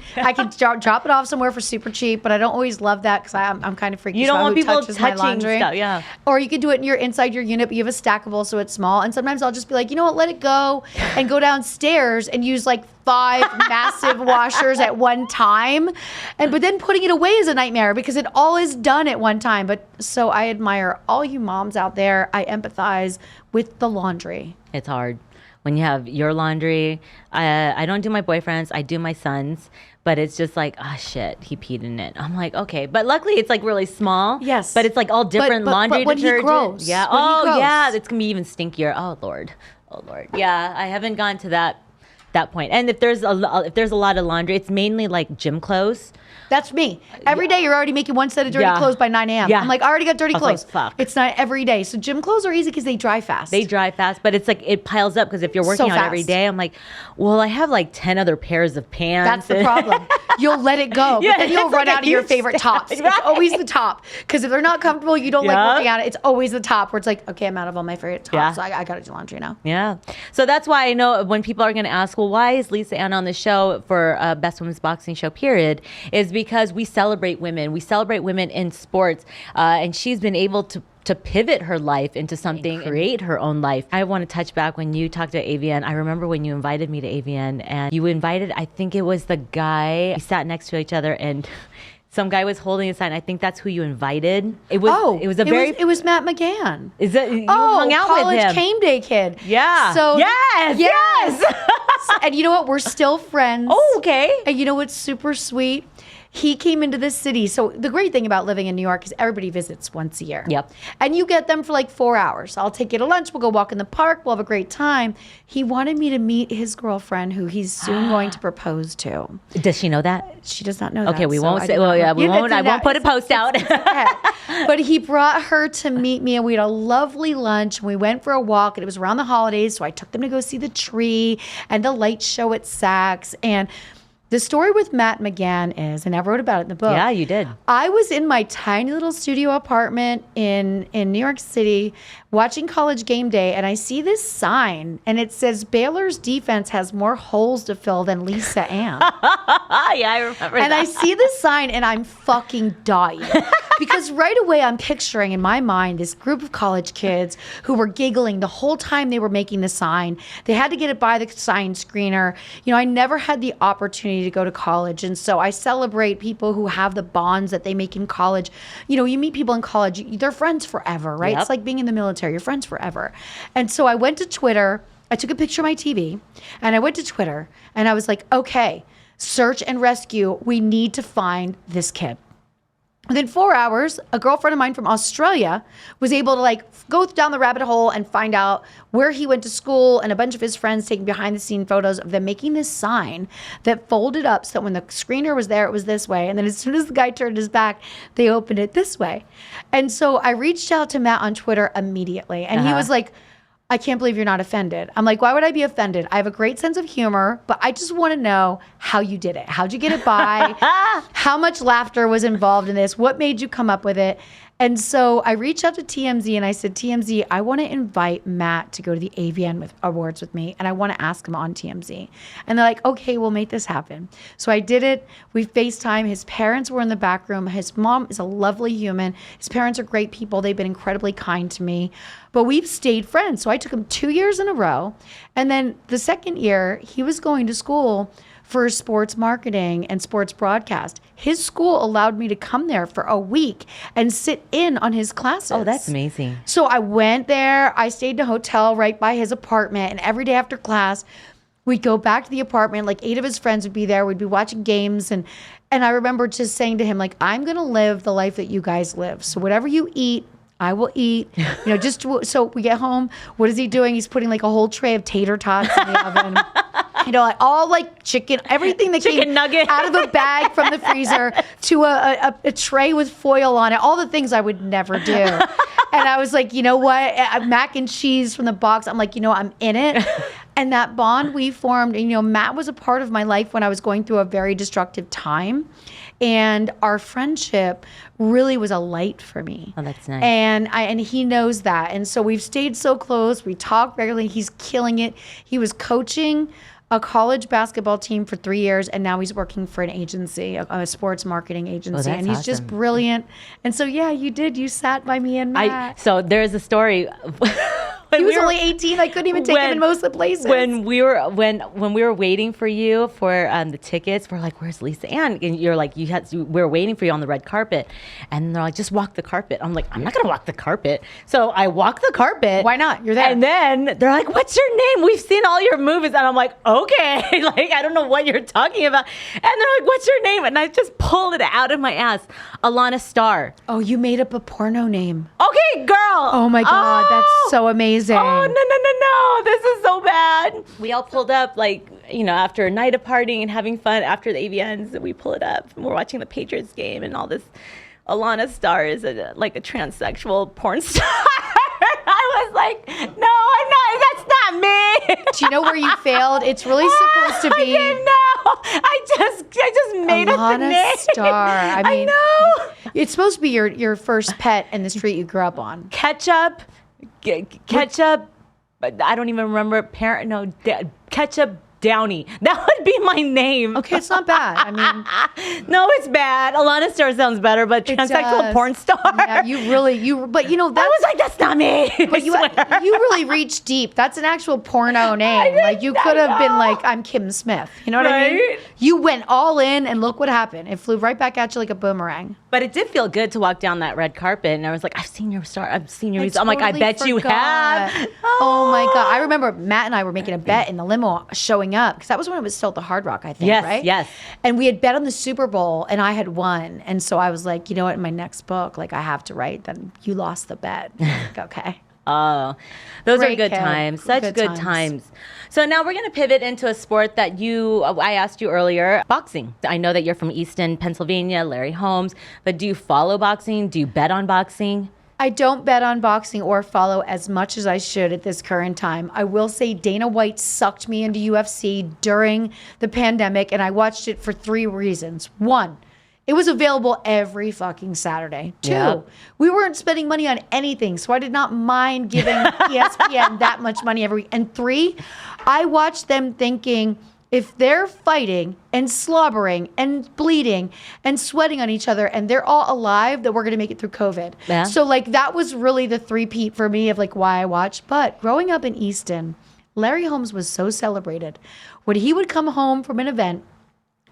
drop it off somewhere for super cheap, but I don't always love that because I'm kind of freaky. You don't want people touching my laundry. Stuff, yeah. Or you could do it inside your unit, but you have a stackable, so it's small. And sometimes I'll just be like, you know what, let it go, and go downstairs and use like 5 massive washers at one time. But then putting it away is a nightmare because it all is done at one time. But so I admire all you moms moms out there, I empathize with the laundry. It's hard when you have your laundry. I don't do my boyfriend's, I do my son's, but it's just like, oh shit, he peed in it. I'm like, okay, but luckily it's like really small. Yes, but it's like all different laundry when detergent. He grows, yeah. when he yeah, it's gonna be even stinkier. Oh Lord. Yeah, I haven't gone to that point. And if there's a lot of laundry, it's mainly like gym clothes. That's me. Every day you're already making one set of dirty clothes by 9 a.m. Yeah. I'm like, I already got dirty clothes. Like, fuck. It's not every day. So gym clothes are easy because they dry fast. But it's like it piles up because if you're working out every day, I'm like, well, I have like 10 other pairs of pants. That's the problem. You'll let it go, but then you'll run out of your favorite tops. Right. It's always the top. Because if they're not comfortable, you don't like working out. It's always the top where it's like, okay, I'm out of all my favorite tops. So I got to do laundry now. Yeah. So that's why I know when people are going to ask, well, why is Lisa Ann on the show for Best Women's Boxing Show, period, is because we celebrate women. We celebrate women in sports. And she's been able to pivot her life into something, create her own life. I want to touch back when you talked to AVN. I remember when you invited me to AVN and you invited, I think it was the guy, we sat next to each other and some guy was holding a sign. I think that's who you invited. It was Matt McGann. Is that you hung out with him? College game day kid. Yeah. So yes. And you know what? We're still friends. Oh, okay. And you know what's super sweet? He came into this city. So the great thing about living in New York is everybody visits once a year. Yep. And you get them for like 4 hours. I'll take you to lunch. We'll go walk in the park. We'll have a great time. He wanted me to meet his girlfriend, who he's soon going to propose to. Does she know that? She does not know that. Okay, we won't say. Well, yeah, we won't. I won't put a post out. But he brought her to meet me, and we had a lovely lunch. And we went for a walk, and it was around the holidays, so I took them to go see the tree and the light show at Saks. And the story with Matt McGann is, and I wrote about it in the book. Yeah, you did. I was in my tiny little studio apartment in New York City watching College Game Day, and I see this sign, and it says, Baylor's defense has more holes to fill than Lisa Ann. Yeah, I remember that. And I see this sign, and I'm fucking dying. Because right away, I'm picturing in my mind this group of college kids who were giggling the whole time they were making the sign. They had to get it by the sign screener. You know, I never had the opportunity to go to college. And so I celebrate people who have the bonds that they make in college. You know, you meet people in college, they're friends forever, right? Yep. It's like being in the military, you're friends forever. And so I went to Twitter, I took a picture of my TV, and I went to Twitter, and I was like, okay, search and rescue, we need to find this kid. Within 4 hours, a girlfriend of mine from Australia was able to like go down the rabbit hole and find out where he went to school, and a bunch of his friends taking behind the scene photos of them making this sign that folded up so that when the screener was there, it was this way. And then as soon as the guy turned his back, they opened it this way. And so I reached out to Matt on Twitter immediately, and he was like, I can't believe you're not offended. I'm like, why would I be offended? I have a great sense of humor, but I just want to know how you did it. How'd you get it by? How much laughter was involved in this? What made you come up with it? And so I reached out to TMZ and I said, TMZ, I want to invite Matt to go to the AVN Awards with me, and I want to ask him on TMZ. And they're like, okay, we'll make this happen. So I did it. We FaceTime. His parents were in the back room. His mom is a lovely human. His parents are great people. They've been incredibly kind to me. But we've stayed friends. So I took him 2 years in a row. And then the second year, he was going to school for sports marketing and sports broadcast. His school allowed me to come there for a week and sit in on his classes. Oh, that's amazing. So I went there. I stayed in a hotel right by his apartment. And every day after class, we'd go back to the apartment. Like 8 of his friends would be there. We'd be watching games. And I remember just saying to him, like, I'm going to live the life that you guys live. So whatever you eat, I will eat. You know, just so we get home, what is he doing? He's putting like a whole tray of tater tots in the oven. You know, all like chicken, everything that came nugget out of a bag from the freezer to a tray with foil on it, all the things I would never do. And I was like, you know what? Mac and cheese from the box. I'm like, you know, I'm in it. And that bond we formed, and, you know, Matt was a part of my life when I was going through a very destructive time. And our friendship really was a light for me. Oh, that's nice. And he knows that. And so we've stayed so close. We talk regularly. He's killing it. He was coaching a college basketball team for 3 years, and now he's working for an agency, a sports marketing agency. And he's just brilliant. And so, yeah, you did. You sat by me and Matt. So there's a story. He was only 18. I couldn't even take him in most of the places. When we were waiting for you for the tickets, we're like, "Where's Lisa Ann?" And you're like, we're waiting for you on the red carpet, and they're like, "Just walk the carpet." I'm like, "I'm not gonna walk the carpet." So I walk the carpet. Why not? You're there. And then they're like, "What's your name? We've seen all your movies." And I'm like, "Okay." Like, I don't know what you're talking about. And they're like, "What's your name?" And I just pulled it out of my ass. Alana Starr. Oh, you made up a porno name. Okay, girl. Oh my God, that's so amazing. Oh, no. This is so bad. We all pulled up, like, after a night of partying and having fun after the AVNs, we pull it up and we're watching the Patriots game and all this. Alana Starr is like a transsexual porn star. I was like, "No, I'm not. That's not me." Do you know where you failed? It's really supposed to be. I didn't know. I just made up the name. Alana Starr. I know. It's supposed to be your first pet in the street you grew up on. Ketchup. I don't even remember. Ketchup Downey. That would be my name. Okay, it's not bad. I mean, no, it's bad. Alana Starr sounds better, but transsexual porn star. Yeah, but I was like, that's not me. But you really reached deep. That's an actual porno name. Like you could have been like, I'm Kim Smith. You know what I mean? You went all in, and look what happened. It flew right back at you like a boomerang. But it did feel good to walk down that red carpet, and I was like, I've seen your star. I've seen your. I'm like, I bet you have. Oh my God! I remember Matt and I were making a bet in the limo showing up, because that was when it was still at the Hard Rock, I think, right? Yes. And we had bet on the Super Bowl, and I had won. And so I was like, you know what, in my next book, like, I have to write, then you lost the bet. Like, okay. Oh, those Great are good kid. times. Such good times. So now we're going to pivot into a sport that I asked you earlier, boxing. I know that you're from Easton, Pennsylvania, Larry Holmes, but do you follow boxing? Do you bet on boxing? I don't bet on boxing or follow as much as I should at this current time. I will say Dana White sucked me into UFC during the pandemic, and I watched it for 3 reasons. 1, it was available every fucking Saturday. 2, we weren't spending money on anything, so I did not mind giving ESPN that much money every week. And 3, I watched them thinking, if they're fighting and slobbering and bleeding and sweating on each other and they're all alive, that we're going to make it through COVID. Yeah. So like that was really the three-peat for me of like why I watched. But growing up in Easton, Larry Holmes was so celebrated. When he would come home from an event,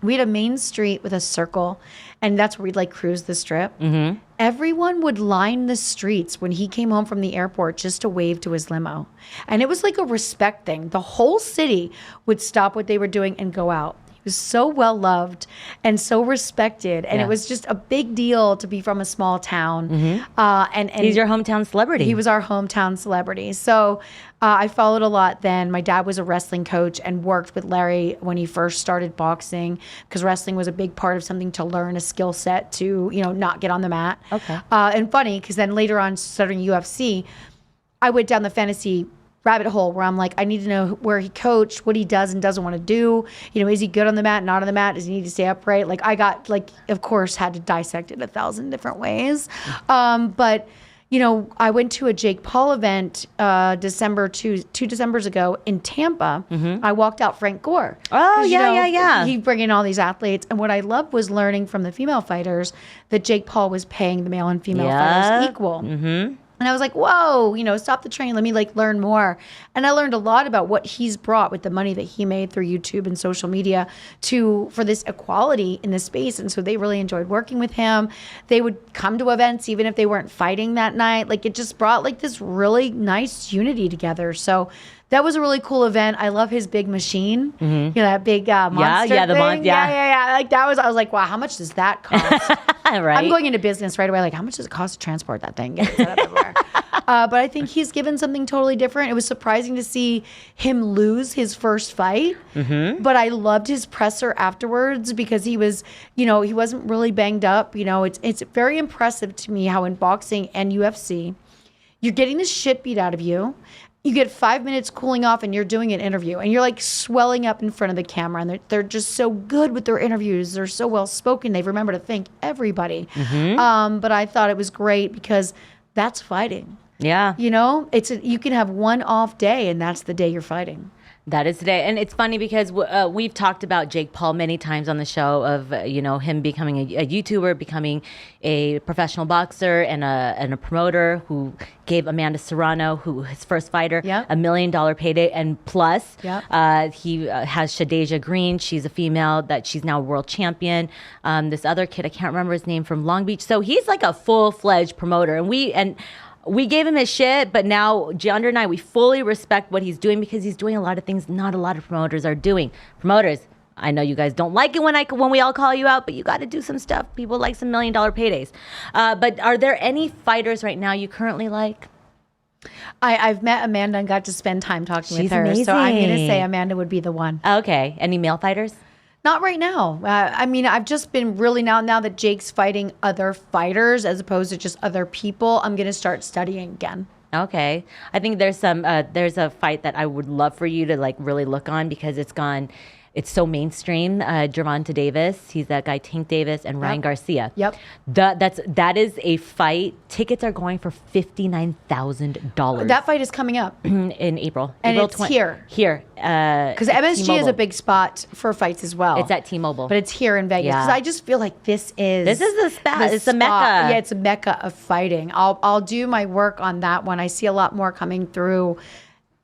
we had a main street with a circle, and that's where we'd like cruise the strip. Mm-hmm. Everyone would line the streets when he came home from the airport just to wave to his limo. And it was like a respect thing. The whole city would stop what they were doing and go out. He was so well loved and so respected. And it was just a big deal to be from a small town. Mm-hmm. And he's your hometown celebrity. He was our hometown celebrity. So I followed a lot then. My dad was a wrestling coach and worked with Larry when he first started boxing, because wrestling was a big part of something to learn a skill set to, not get on the mat. Okay. And funny, because then later on, starting UFC, I went down the fantasy rabbit hole where I'm like, I need to know where he coached, what he does and doesn't want to do. Is he good on the mat, not on the mat? Does he need to stay upright? Like I got of course, had to dissect it 1,000 different ways. But I went to a Jake Paul event two Decembers ago in Tampa. Mm-hmm. I walked out Frank Gore. Oh, yeah. He bring in all these athletes. And what I loved was learning from the female fighters that Jake Paul was paying the male and female fighters equal. Mm-hmm. And I was like, whoa, stop the train. Let me learn more. And I learned a lot about what he's brought with the money that he made through YouTube and social media for this equality in this space. And so they really enjoyed working with him. They would come to events even if they weren't fighting that night. Like it just brought this really nice unity together. So that was a really cool event. I love his big machine. Mm-hmm. that big monster thing. Yeah. Like I was like, wow, how much does that cost? Right. I'm going into business right away. Like, how much does it cost to transport that thing? Get it set up everywhere. But I think he's given something totally different. It was surprising to see him lose his first fight. Mm-hmm. But I loved his presser afterwards because he was, he wasn't really banged up. It's very impressive to me how in boxing and UFC, you're getting the shit beat out of you. You get 5 minutes cooling off and you're doing an interview and you're swelling up in front of the camera, and they're just so good with their interviews. They're so well spoken. They remember to thank everybody. Mm-hmm. But I thought it was great because that's fighting. Yeah. You can have one off day and that's the day you're fighting. That is today. And it's funny because we've talked about Jake Paul many times on the show of, him becoming a YouTuber, becoming a professional boxer and a promoter who gave Amanda Serrano, his first fighter, $1 million payday. And plus, he has Shadeja Green. She's a female that she's now a world champion. This other kid, I can't remember his name, from Long Beach. So he's like a full-fledged promoter. And we gave him his shit, but now Jeandra and I, we fully respect what he's doing because he's doing a lot of things not a lot of promoters are doing. Promoters, I know you guys don't like it when we all call you out, but you got to do some stuff. People like some $1 million paydays. But are there any fighters right now you currently like? I've met Amanda and got to spend time talking with her. Amazing. So I'm going to say Amanda would be the one. Okay. Any male fighters? Not right now. I've just been really now that Jake's fighting other fighters as opposed to just other people, I'm going to start studying again. Okay. I think there's a fight that I would love for you to like really look on because it's so mainstream. Gervonta Davis, he's that guy Tank Davis and Ryan Garcia. Yep. That is a fight. Tickets are going for $59,000. That fight is coming up in April. And April it's here. Here. Because MSG T-Mobile. is a big spot for fights as well. It's at T-Mobile. But it's here in Vegas. Yeah. Because I just feel like this is the spot. It's a mecca. Yeah, it's a mecca of fighting. I'll do my work on that one. I see a lot more coming through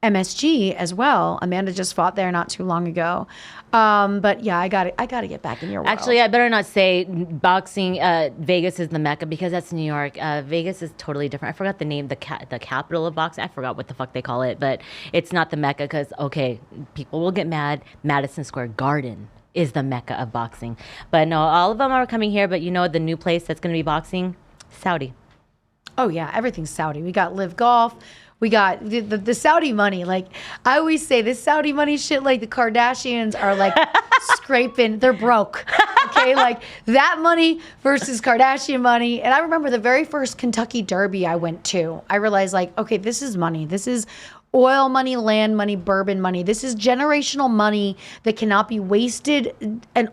MSG as well. Amanda just fought there not too long ago. But yeah, I got to get back in your world. Actually, I better not say boxing. Vegas is the mecca because that's New York. Vegas is totally different. I forgot the name, the capital of boxing. I forgot what the fuck they call it, but it's not the mecca because people will get mad. Madison Square Garden is the mecca of boxing, but no, all of them are coming here. But the new place that's going to be boxing, Saudi. Oh yeah, everything's Saudi. We got Live Golf. We got the Saudi money. Like I always say, this Saudi money shit, like the Kardashians are like scraping, they're broke. Okay, like that money versus Kardashian money. And I remember the very first Kentucky Derby I went to, I realized like, okay, this is money. This is oil money, land money, bourbon money. This is generational money that cannot be wasted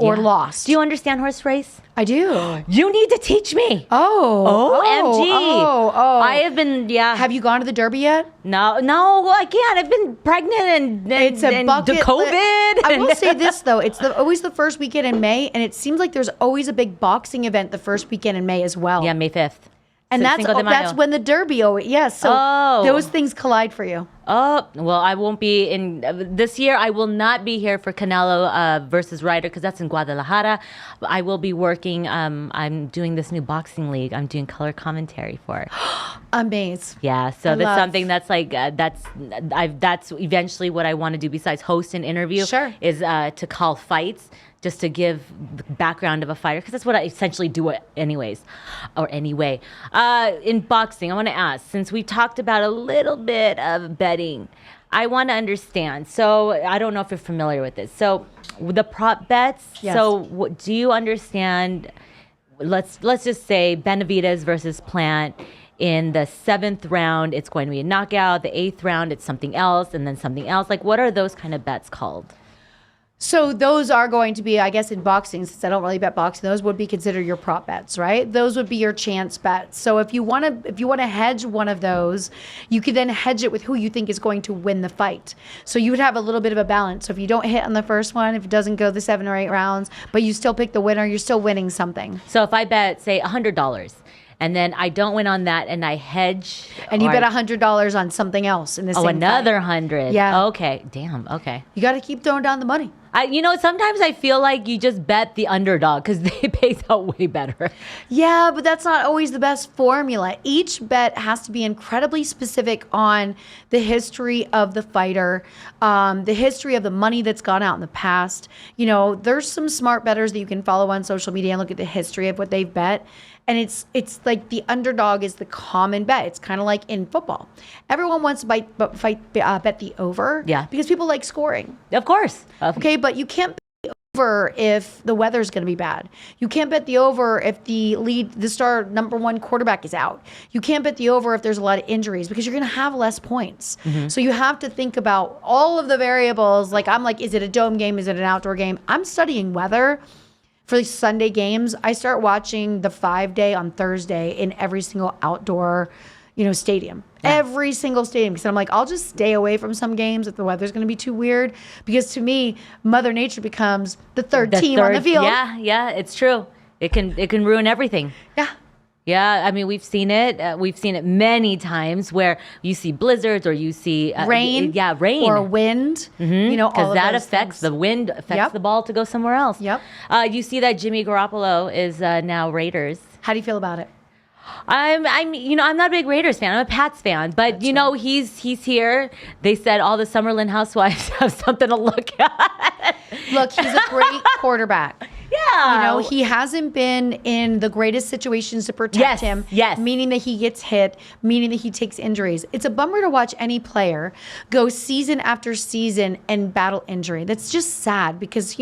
or lost. Do you understand horse race? I do. You need to teach me. OMG. I have been, Have you gone to the Derby yet? No, I can't. I've been pregnant and it's a bucket the COVID. I will say this though, it's always the first weekend in May, and it seems like there's always a big boxing event the first weekend in May as well. Yeah, May 5th. And that's when the Derby so those things collide for you. Oh, well, I won't be in this year. I will not be here for Canelo versus Ryder because that's in Guadalajara. I will be working. I'm doing this new boxing league. I'm doing color commentary for it. Amazing. Yeah, so that's something that's like that's eventually what I want to do besides host and interview. Sure. Is to call fights. Just to give the background of a fighter, because that's what I essentially do anyways, or anyway. In boxing, I want to ask, since we talked about a little bit of betting, I want to understand. So I don't know if you're familiar with this. So the prop bets. Yes. So do you understand? Let's just say Benavidez versus Plant. In the 7th round, it's going to be a knockout. The 8th round, it's something else, and then something else. Like, what are those kind of bets called? So those are going to be, I guess, in boxing, since I don't really bet boxing, those would be considered your prop bets, right? Those would be your chance bets. So if you want to hedge one of those, you could then hedge it with who you think is going to win the fight. So you would have a little bit of a balance. So if you don't hit on the first one, if it doesn't go the 7 or 8 rounds, but you still pick the winner, you're still winning something. So if I bet, say, $100, and then I don't win on that, and I hedge, and you bet $100 on something else in the same another fight. 100. Yeah. Okay. Damn. Okay. You got to keep throwing down the money. Sometimes I feel like you just bet the underdog because it pays out way better. Yeah, but that's not always the best formula. Each bet has to be incredibly specific on the history of the fighter, the history of the money that's gone out in the past. There's some smart bettors that you can follow on social media and look at the history of what they've bet. And it's like the underdog is the common bet. It's kind of like in football. Everyone wants to bet the over. Yeah. Because people like scoring. Of course. Okay, but you can't bet the over if the weather's going to be bad. You can't bet the over if the star number 1 quarterback is out. You can't bet the over if there's a lot of injuries because you're going to have less points. Mm-hmm. So you have to think about all of the variables. Like I'm like, is it a dome game? Is it an outdoor game? I'm studying weather. For the Sunday games, I start watching the 5-day on Thursday in every single outdoor, stadium. Every single stadium. Because I'm like, I'll just stay away from some games if the weather's going to be too weird. Because to me, Mother Nature becomes the third team on the field. Yeah, it's true. It can ruin everything. Yeah. Yeah, I mean, we've seen it. We've seen it many times where you see blizzards or you see rain. Yeah, rain. Or wind. Mm-hmm. All of Because that those affects things. the wind, affects the ball to go somewhere else. Yep. You see that Jimmy Garoppolo is now Raiders. How do you feel about it? I'm not a big Raiders fan. I'm a Pats fan, but he's here. They said all the Summerlin housewives have something to look at. Look, he's a great quarterback. Yeah. He hasn't been in the greatest situations to protect him. Yes. Meaning that he gets hit, meaning that he takes injuries. It's a bummer to watch any player go season after season and battle injury. That's just sad because,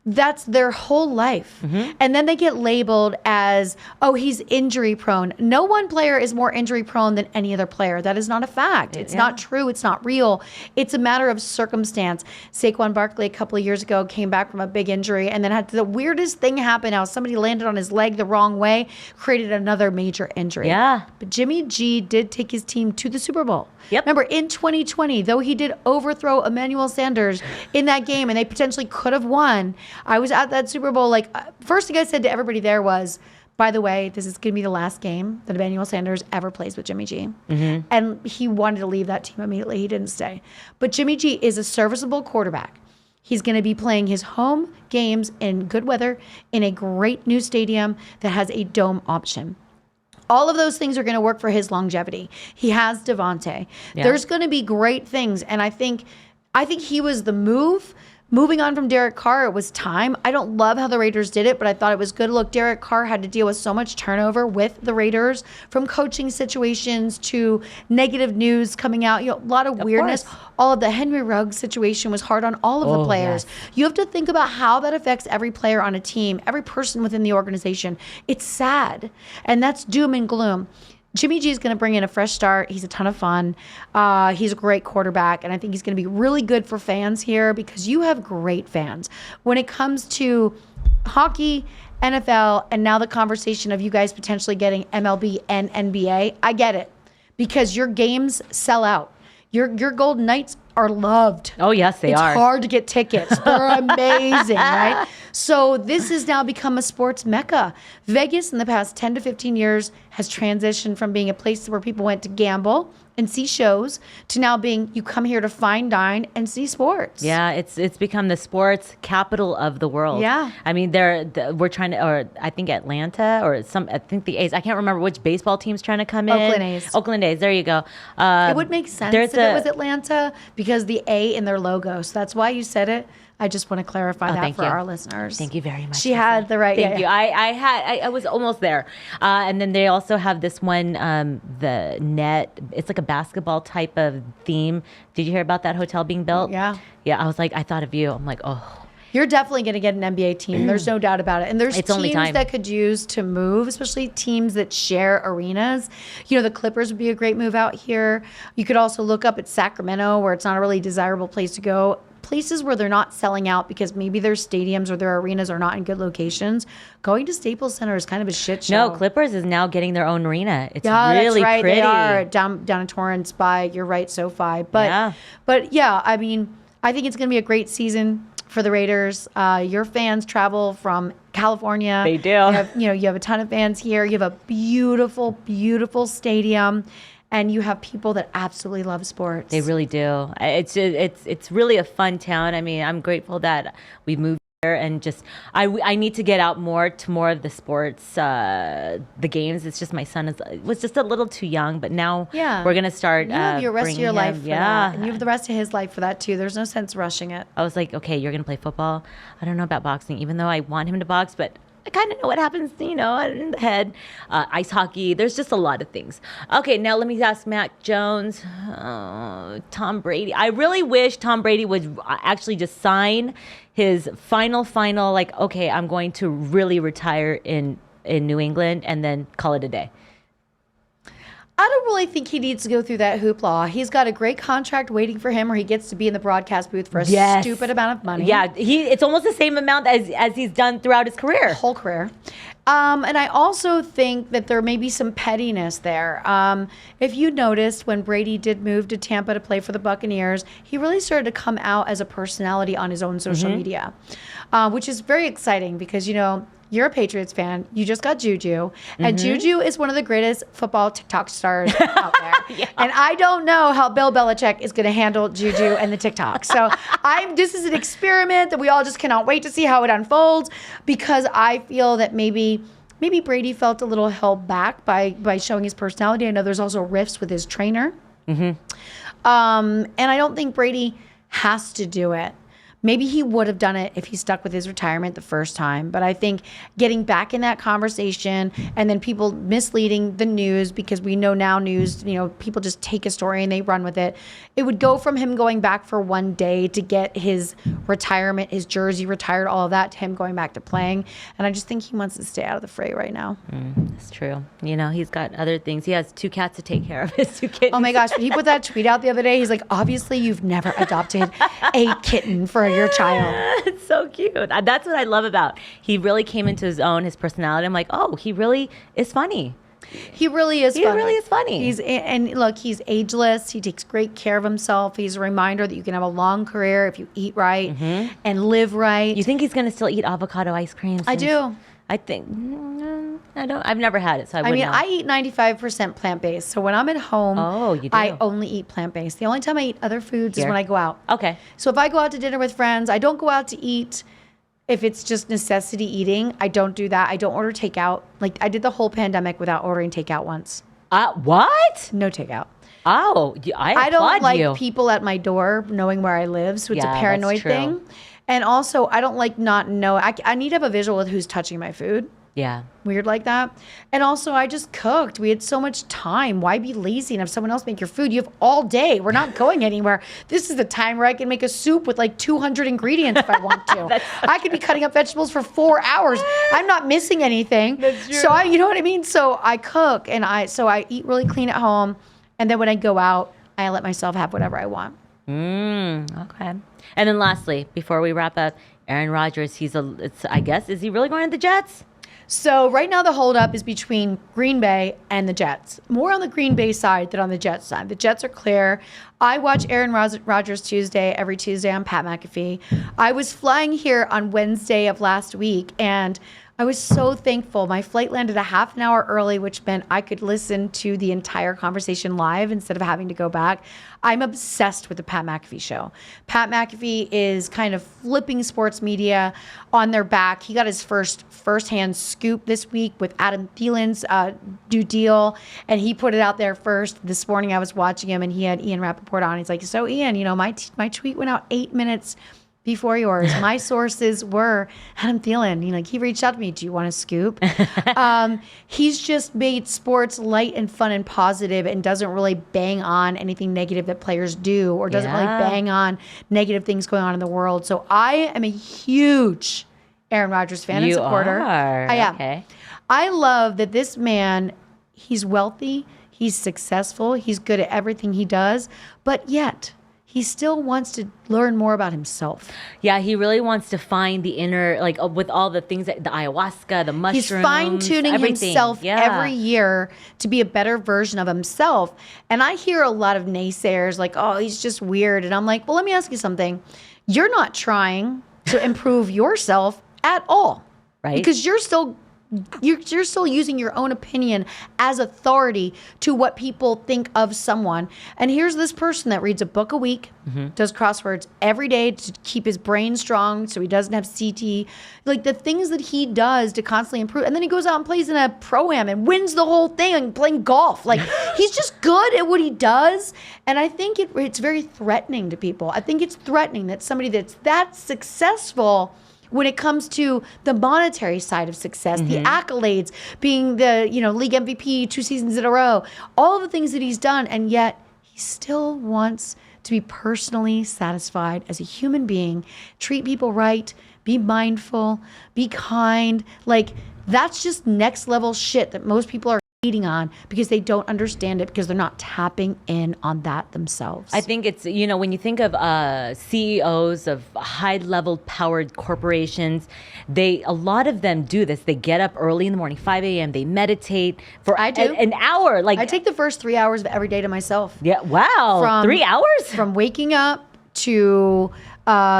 that's their whole life. Mm-hmm. And then they get labeled as, he's injury prone. No one player is more injury prone than any other player. That is not a fact. It's not true. It's not real. It's a matter of circumstance. Saquon Barkley a couple of years ago came back from a big injury and then had the weirdest thing happen. How somebody landed on his leg the wrong way, created another major injury. Yeah. But Jimmy G did take his team to the Super Bowl. Yep. Remember, in 2020, though he did overthrow Emmanuel Sanders in that game and they potentially could have won, I was at that Super Bowl. First thing I said to everybody there was, by the way, this is going to be the last game that Emmanuel Sanders ever plays with Jimmy G. Mm-hmm. And he wanted to leave that team immediately. He didn't stay. But Jimmy G is a serviceable quarterback. He's going to be playing his home games in good weather in a great new stadium that has a dome option. All of those things are going to work for his longevity. He has Devontae. Yeah. There's going to be great things. And I think he was the move. Moving on from Derek Carr, it was time. I don't love how the Raiders did it, but I thought it was good. Look, Derek Carr had to deal with so much turnover with the Raiders, from coaching situations to negative news coming out. A lot of weirdness. All of the Henry Ruggs situation was hard on all of the players. Yes. You have to think about how that affects every player on a team, every person within the organization. It's sad, and that's doom and gloom. Jimmy G is going to bring in a fresh start. He's a ton of fun. He's a great quarterback, and I think he's going to be really good for fans here because you have great fans. When it comes to hockey, NFL, and now the conversation of you guys potentially getting MLB and NBA, I get it because your games sell out. Your Golden Knights are loved. Oh, yes, they are. It's hard to get tickets. They're amazing, right? So this has now become a sports mecca. Vegas in the past 10 to 15 years has transitioned from being a place where people went to gamble and see shows to now being, you come here to fine dine and see sports. Yeah, it's become the sports capital of the world. Yeah. I mean, we're trying to, or I think Atlanta or I think the A's, I can't remember which baseball team's trying to come in. Oakland A's, there you go. It would make sense if it was Atlanta because the A in their logo. So that's why you said it. I just want to clarify that for our listeners. Thank you very much. She had the right. Thank you. I was almost there. And then they also have this one, the net. It's like a basketball type of theme. Did you hear about that hotel being built? Yeah. Yeah. I was like, I thought of you. I'm like, oh. You're definitely going to get an NBA team. There's no doubt about it. And there's teams that could use to move, especially teams that share arenas. The Clippers would be a great move out here. You could also look up at Sacramento, where it's not a really desirable place to go. Places where they're not selling out because maybe their stadiums or their arenas are not in good locations. Going to Staples Center is kind of a shit show. No, Clippers is now getting their own arena. It's really that's right. pretty. They are down in Torrance by, you're right, SoFi. But yeah, I mean, I think it's going to be a great season for the Raiders. Your fans travel from California. They do. You have a ton of fans here. You have a beautiful, beautiful stadium. And you have people that absolutely love sports. They really do. It's really a fun town. I mean, I'm grateful that we moved here and just I need to get out more of the sports, the games. It's just my son was just a little too young, but now we're gonna start. You have your rest of your life for that. And you have the rest of his life for that too. There's no sense rushing it. I was like, okay, you're gonna play football. I don't know about boxing, even though I want him to box, but I kind of know what happens, in the head. Ice hockey. There's just a lot of things. Okay, now let me ask Mac Jones. Tom Brady. I really wish Tom Brady would actually just sign his final, like, okay, I'm going to really retire in New England and then call it a day. I don't really think he needs to go through that hoopla. He's got a great contract waiting for him, or he gets to be in the broadcast booth for a stupid amount of money. Yeah, it's almost the same amount as he's done throughout his career. Whole career. And I also think that there may be some pettiness there. If you noticed, when Brady did move to Tampa to play for the Buccaneers, he really started to come out as a personality on his own social media, which is very exciting because, you know, you're a Patriots fan. You just got Juju. And Juju is one of the greatest football TikTok stars out there. Yeah. And I don't know how Bill Belichick is going to handle Juju and the TikTok. So this is an experiment that we all just cannot wait to see how it unfolds, because I feel that maybe Brady felt a little held back by showing his personality. I know there's also rifts with his trainer. And I don't think Brady has to do it. Maybe he would have done it if he stuck with his retirement the first time. But I think getting back in that conversation and then people misleading the news, because we know now news, you know, people just take a story and they run with it. It would go from him going back for one day to get his retirement, his jersey retired, all of that, to him going back to playing. And I just think he wants to stay out of the fray right now. That's true. You know, he's got other things. He has 2 cats to take care of, his 2 kittens. Oh my gosh, when he put that tweet out the other day, he's like, obviously you've never adopted a kitten for your child. It's so cute. That's what I love about. He really came into his own, his personality. I'm like, oh, he really is funny. He really is funny. He really is funny. And look, he's ageless. He takes great care of himself. He's a reminder that you can have a long career if you eat right and live right. You think he's going to still eat avocado ice cream? I do. I think I don't. I've never had it, so I wouldn't know. I eat 95% plant-based. So when I'm at home, I only eat plant-based. The only time I eat other foods is when I go out. Okay. So if I go out to dinner with friends, I don't go out to eat if it's just necessity eating. I don't do that. I don't order takeout. Like, I did the whole pandemic without ordering takeout once. What? No takeout. Oh, I don't like you. people at my door knowing where I live, so it's a paranoid thing. And also, I don't like not know. I need to have a visual with who's touching my food. Yeah. Weird like that. And also, I just cooked. We had so much time. Why be lazy and have someone else make your food? You have all day. We're not going anywhere. This is the time where I can make a soup with like 200 ingredients if I want to. I could be cutting up vegetables for 4 hours. I'm not missing anything. That's true. So you know what I mean? So I cook and I eat really clean at home. And then when I go out, I let myself have whatever I want. Okay. And then lastly, before we wrap up, Aaron Rodgers, I guess, is he really going to the Jets? So right now the holdup is between Green Bay and the Jets. More on the Green Bay side than on the Jets side. The Jets are clear. I watch Aaron Rodgers every Tuesday on Pat McAfee. I was flying here on Wednesday of last week, and I was so thankful. My flight landed a half an hour early, which meant I could listen to the entire conversation live instead of having to go back. I'm obsessed with the Pat McAfee show. Pat McAfee is kind of flipping sports media on their back. He got his first-hand scoop this week with Adam Thielen's new deal, and he put it out there first. This morning I was watching him, and he had Ian Rappaport on. He's like, so Ian, you know, my tweet went out 8 minutes before yours. My sources were Adam Thielen. He reached out to me. Do you want a scoop? He's just made sports light and fun and positive, and doesn't really bang on anything negative that players do, or doesn't really bang on negative things going on in the world. So I am a huge Aaron Rodgers fan and supporter. I am. Okay. I love that this man, he's wealthy, he's successful, he's good at everything he does, but yet he still wants to learn more about himself. Yeah, he really wants to find the inner, like with all the things, the ayahuasca, the mushrooms, he's fine-tuning himself every year to be a better version of himself. And I hear a lot of naysayers like, oh, he's just weird. And I'm like, well, let me ask you something. You're not trying to improve yourself at all. Right. Because you're still using your own opinion as authority to what people think of someone. And here's this person that reads a book a week, does crosswords every day to keep his brain strong so he doesn't have CT. Like the things that he does to constantly improve. And then he goes out and plays in a pro-am and wins the whole thing and playing golf. Like he's just good at what he does. And I think it's very threatening to people. I think it's threatening that somebody that's that successful when it comes to the monetary side of success, the accolades, being the league MVP 2 seasons in a row, all of the things that he's done, and yet he still wants to be personally satisfied as a human being, treat people right, be mindful, be kind. Like that's just next level shit that most people are on because they don't understand it, because they're not tapping in on that themselves. I think it's, when you think of CEOs of high-level powered corporations, a lot of them do this. They get up early in the morning, 5 a.m. They meditate for an hour. Like, I take the first 3 hours of every day to myself. Yeah, wow. 3 hours? From waking up to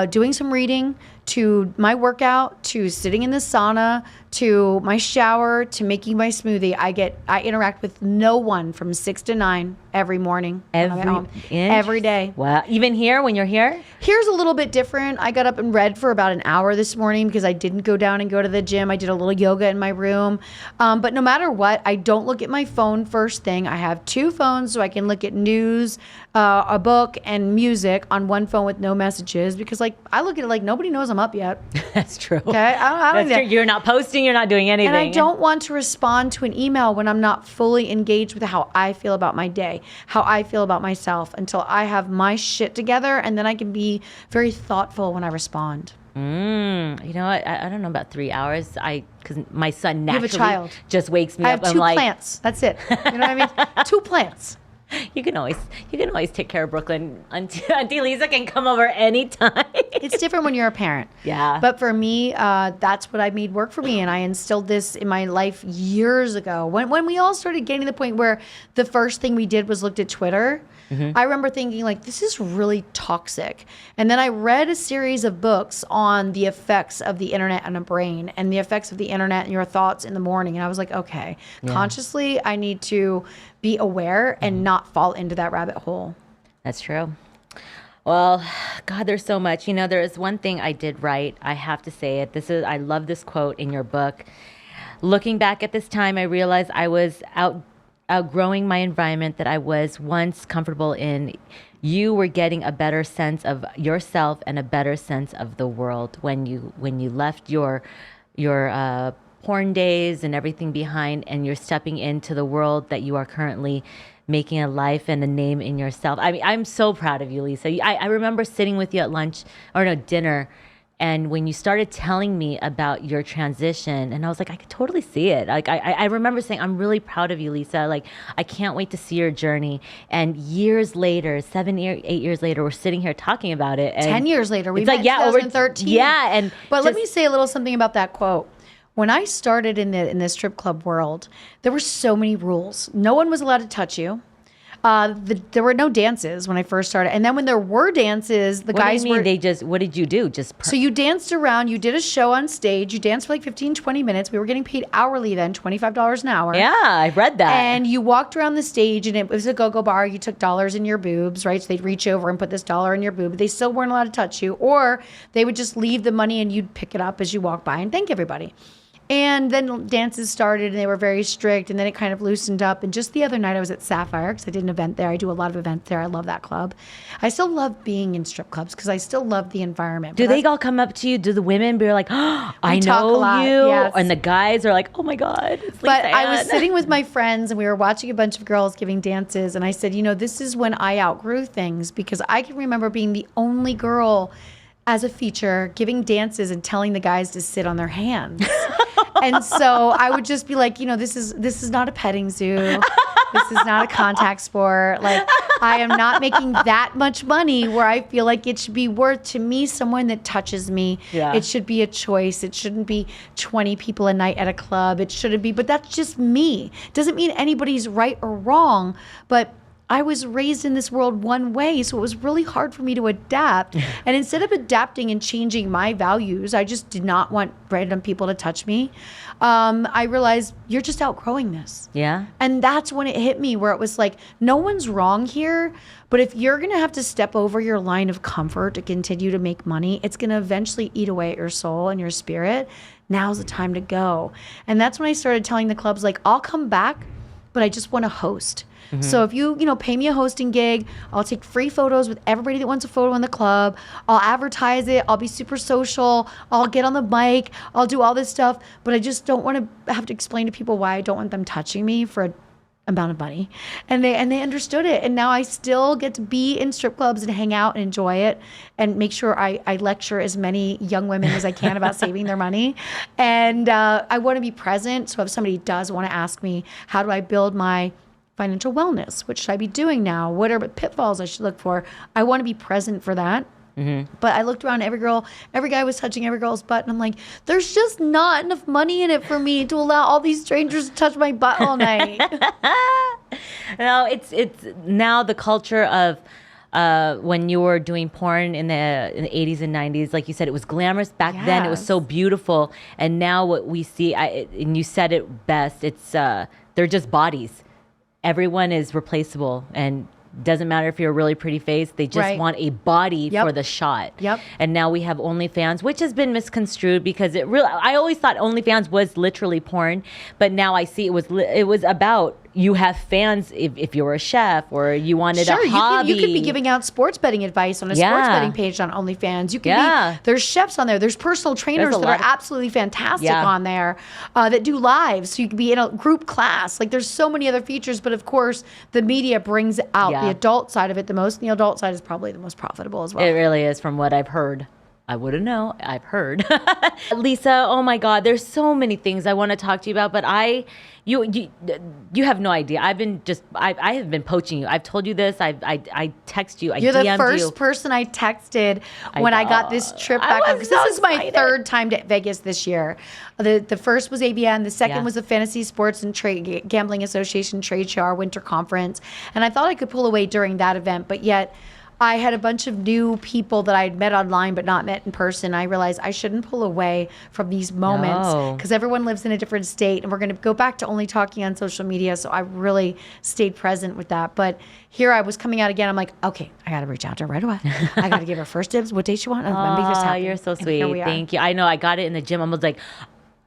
doing some reading, to my workout, to sitting in the sauna, to my shower, to making my smoothie. I interact with no one from 6 to 9 every morning. Every day. Wow. Even here, when you're here? Here's a little bit different. I got up and read for about an hour this morning because I didn't go down and go to the gym. I did a little yoga in my room. But no matter what, I don't look at my phone first thing. I have 2 phones so I can look at news, a book, and music on one phone with no messages, because I look at it like nobody knows I'm up yet. That's true. Okay, That's true. You're not posting. You're not doing anything. And I don't want to respond to an email when I'm not fully engaged with how I feel about my day, how I feel about myself, until I have my shit together, and then I can be very thoughtful when I respond. You know what? I don't know about 3 hours. Because my son naturally just wakes me up. I have 2 plants. That's it. You know what I mean? 2 plants. You can always take care of Brooklyn. Auntie Lisa can come over anytime. It's different when you're a parent. Yeah. But for me, that's what I made work for me. And I instilled this in my life years ago. When we all started getting to the point where the first thing we did was looked at Twitter, I remember thinking, this is really toxic. And then I read a series of books on the effects of the internet on a brain, and the effects of the internet and your thoughts in the morning. And I was like, okay, consciously, I need to be aware and not fall into that rabbit hole. That's true. Well, God, there's so much. There is one thing I did right. I have to say it. I love this quote in your book. Looking back at this time, I realized I was outgrowing my environment that I was once comfortable in. You were getting a better sense of yourself and a better sense of the world when you left your porn days and everything behind, and you're stepping into the world that you are currently making a life and a name in yourself. I mean, I'm so proud of you, Lisa. I remember sitting with you at dinner, and when you started telling me about your transition, and I was like, I could totally see it. I remember saying, I'm really proud of you, Lisa. I can't wait to see your journey. And years later, 8 years later, we're sitting here talking about it. And 10 years later, we met in 2013. But let me say a little something about that quote. When I started in the strip club world, there were so many rules. No one was allowed to touch you. There were no dances when I first started. And then when there were dances, guys were... What did you do? So you danced around, you did a show on stage, you danced for 15, 20 minutes. We were getting paid hourly then, $25 an hour. Yeah, I read that. And you walked around the stage, and it was a go-go bar. You took dollars in your boobs, right? So they'd reach over and put this dollar in your boob. They still weren't allowed to touch you. Or they would just leave the money and you'd pick it up as you walk by and thank everybody. And then dances started, and they were very strict, and then it kind of loosened up. And just the other night I was at Sapphire because I did an event there. I do a lot of events there. I love that club. I still love being in strip clubs because I still love the environment. Do they all come up to you? Do the women be like, oh, I know you? Yes. And the guys are like, oh my God, it's Lisa But Ann. I was sitting with my friends, and we were watching a bunch of girls giving dances. And I said, this is when I outgrew things, because I can remember being the only girl as a feature giving dances and telling the guys to sit on their hands. And so I would just be like, this is not a petting zoo. This is not a contact sport. I am not making that much money where I feel like it should be worth to me someone that touches me. Yeah. It should be a choice. It shouldn't be 20 people a night at a club. It shouldn't be, but that's just me. Doesn't mean anybody's right or wrong, but I was raised in this world one way, so it was really hard for me to adapt. And instead of adapting and changing my values, I just did not want random people to touch me. I realized you're just outgrowing this. Yeah. And that's when it hit me, where it was like, no one's wrong here, but if you're going to have to step over your line of comfort to continue to make money, it's going to eventually eat away at your soul and your spirit. Now's the time to go. And that's when I started telling the clubs, I'll come back, but I just want to host. Mm-hmm. So if you pay me a hosting gig, I'll take free photos with everybody that wants a photo in the club. I'll advertise it. I'll be super social. I'll get on the mic. I'll do all this stuff. But I just don't want to have to explain to people why I don't want them touching me for amount of money, and they understood it. And now I still get to be in strip clubs and hang out and enjoy it and make sure I lecture as many young women as I can about saving their money. And I want to be present. So if somebody does want to ask me, how do I build my financial wellness? What should I be doing now? What are pitfalls I should look for? I want to be present for that. But I looked around, every guy was touching every girl's butt, and I'm like, there's just not enough money in it for me to allow all these strangers to touch my butt all night. No, it's now the culture of when you were doing porn in the 80s and 90s, like you said, it was glamorous back then. It was so beautiful, and now what we see, and you said it best, it's they're just bodies. Everyone is replaceable, and doesn't matter if you're a really pretty face. They just want a body for the shot. And now we have OnlyFans, which has been misconstrued because I always thought OnlyFans was literally porn, but now I see it was about, you have fans if you were a chef or you wanted a hobby. You could be giving out sports betting advice on a sports betting page on OnlyFans. You can be, there's chefs on there. There's personal trainers that are absolutely fantastic on there that do lives. So you can be in a group class. Like, there's so many other features, but of course the media brings out the adult side of it the most. And the adult side is probably the most profitable as well. It really is, from what I've heard. I wouldn't know. I've heard. Lisa, oh my God, there's so many things I want to talk to you about, but you have no idea. I have been poaching you. I've told you this. I text you. You're the first person I texted when I got this trip back. Because this is my third time to Vegas this year. The first was ABN. The second was the Fantasy Sports and Gambling Association trade show, our winter conference. And I thought I could pull away during that event, but yet I had a bunch of new people that I'd met online but not met in person. I realized I shouldn't pull away from these moments because everyone lives in a different state, and we're going to go back to only talking on social media. So I really stayed present with that. But here I was coming out again. I'm like, okay, I got to reach out to her right away. I got to give her first dibs. What date she want? Oh, you're so sweet. Thank you. I know I got it in the gym. I was like,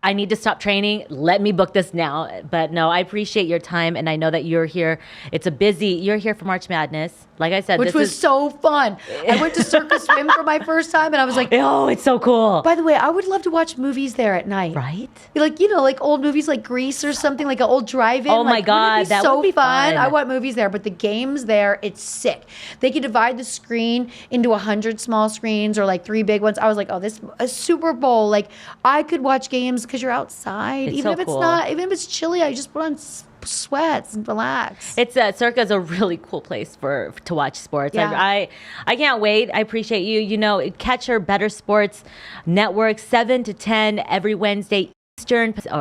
I need to stop training. Let me book this now. But no, I appreciate your time. And I know that you're here. You're here for March Madness. Like I said, which was so fun. I went to Circus Swim for my first time, and I was like, oh, it's so cool. By the way, I would love to watch movies there at night. Right? Like old movies like Grease or something, like an old drive-in. Oh my God, that would be fun. I want movies there, but the games there, it's sick. They could divide the screen into 100 small screens or like 3 big ones. I was like, oh, this a Super Bowl. Like, I could watch games because you're outside. Even if it's chilly, I just put on sweats and relax. It's Circa's a really cool place to watch sports. I can't wait. I appreciate you. Catch her Better Sports Network 7 to 10 every Wednesday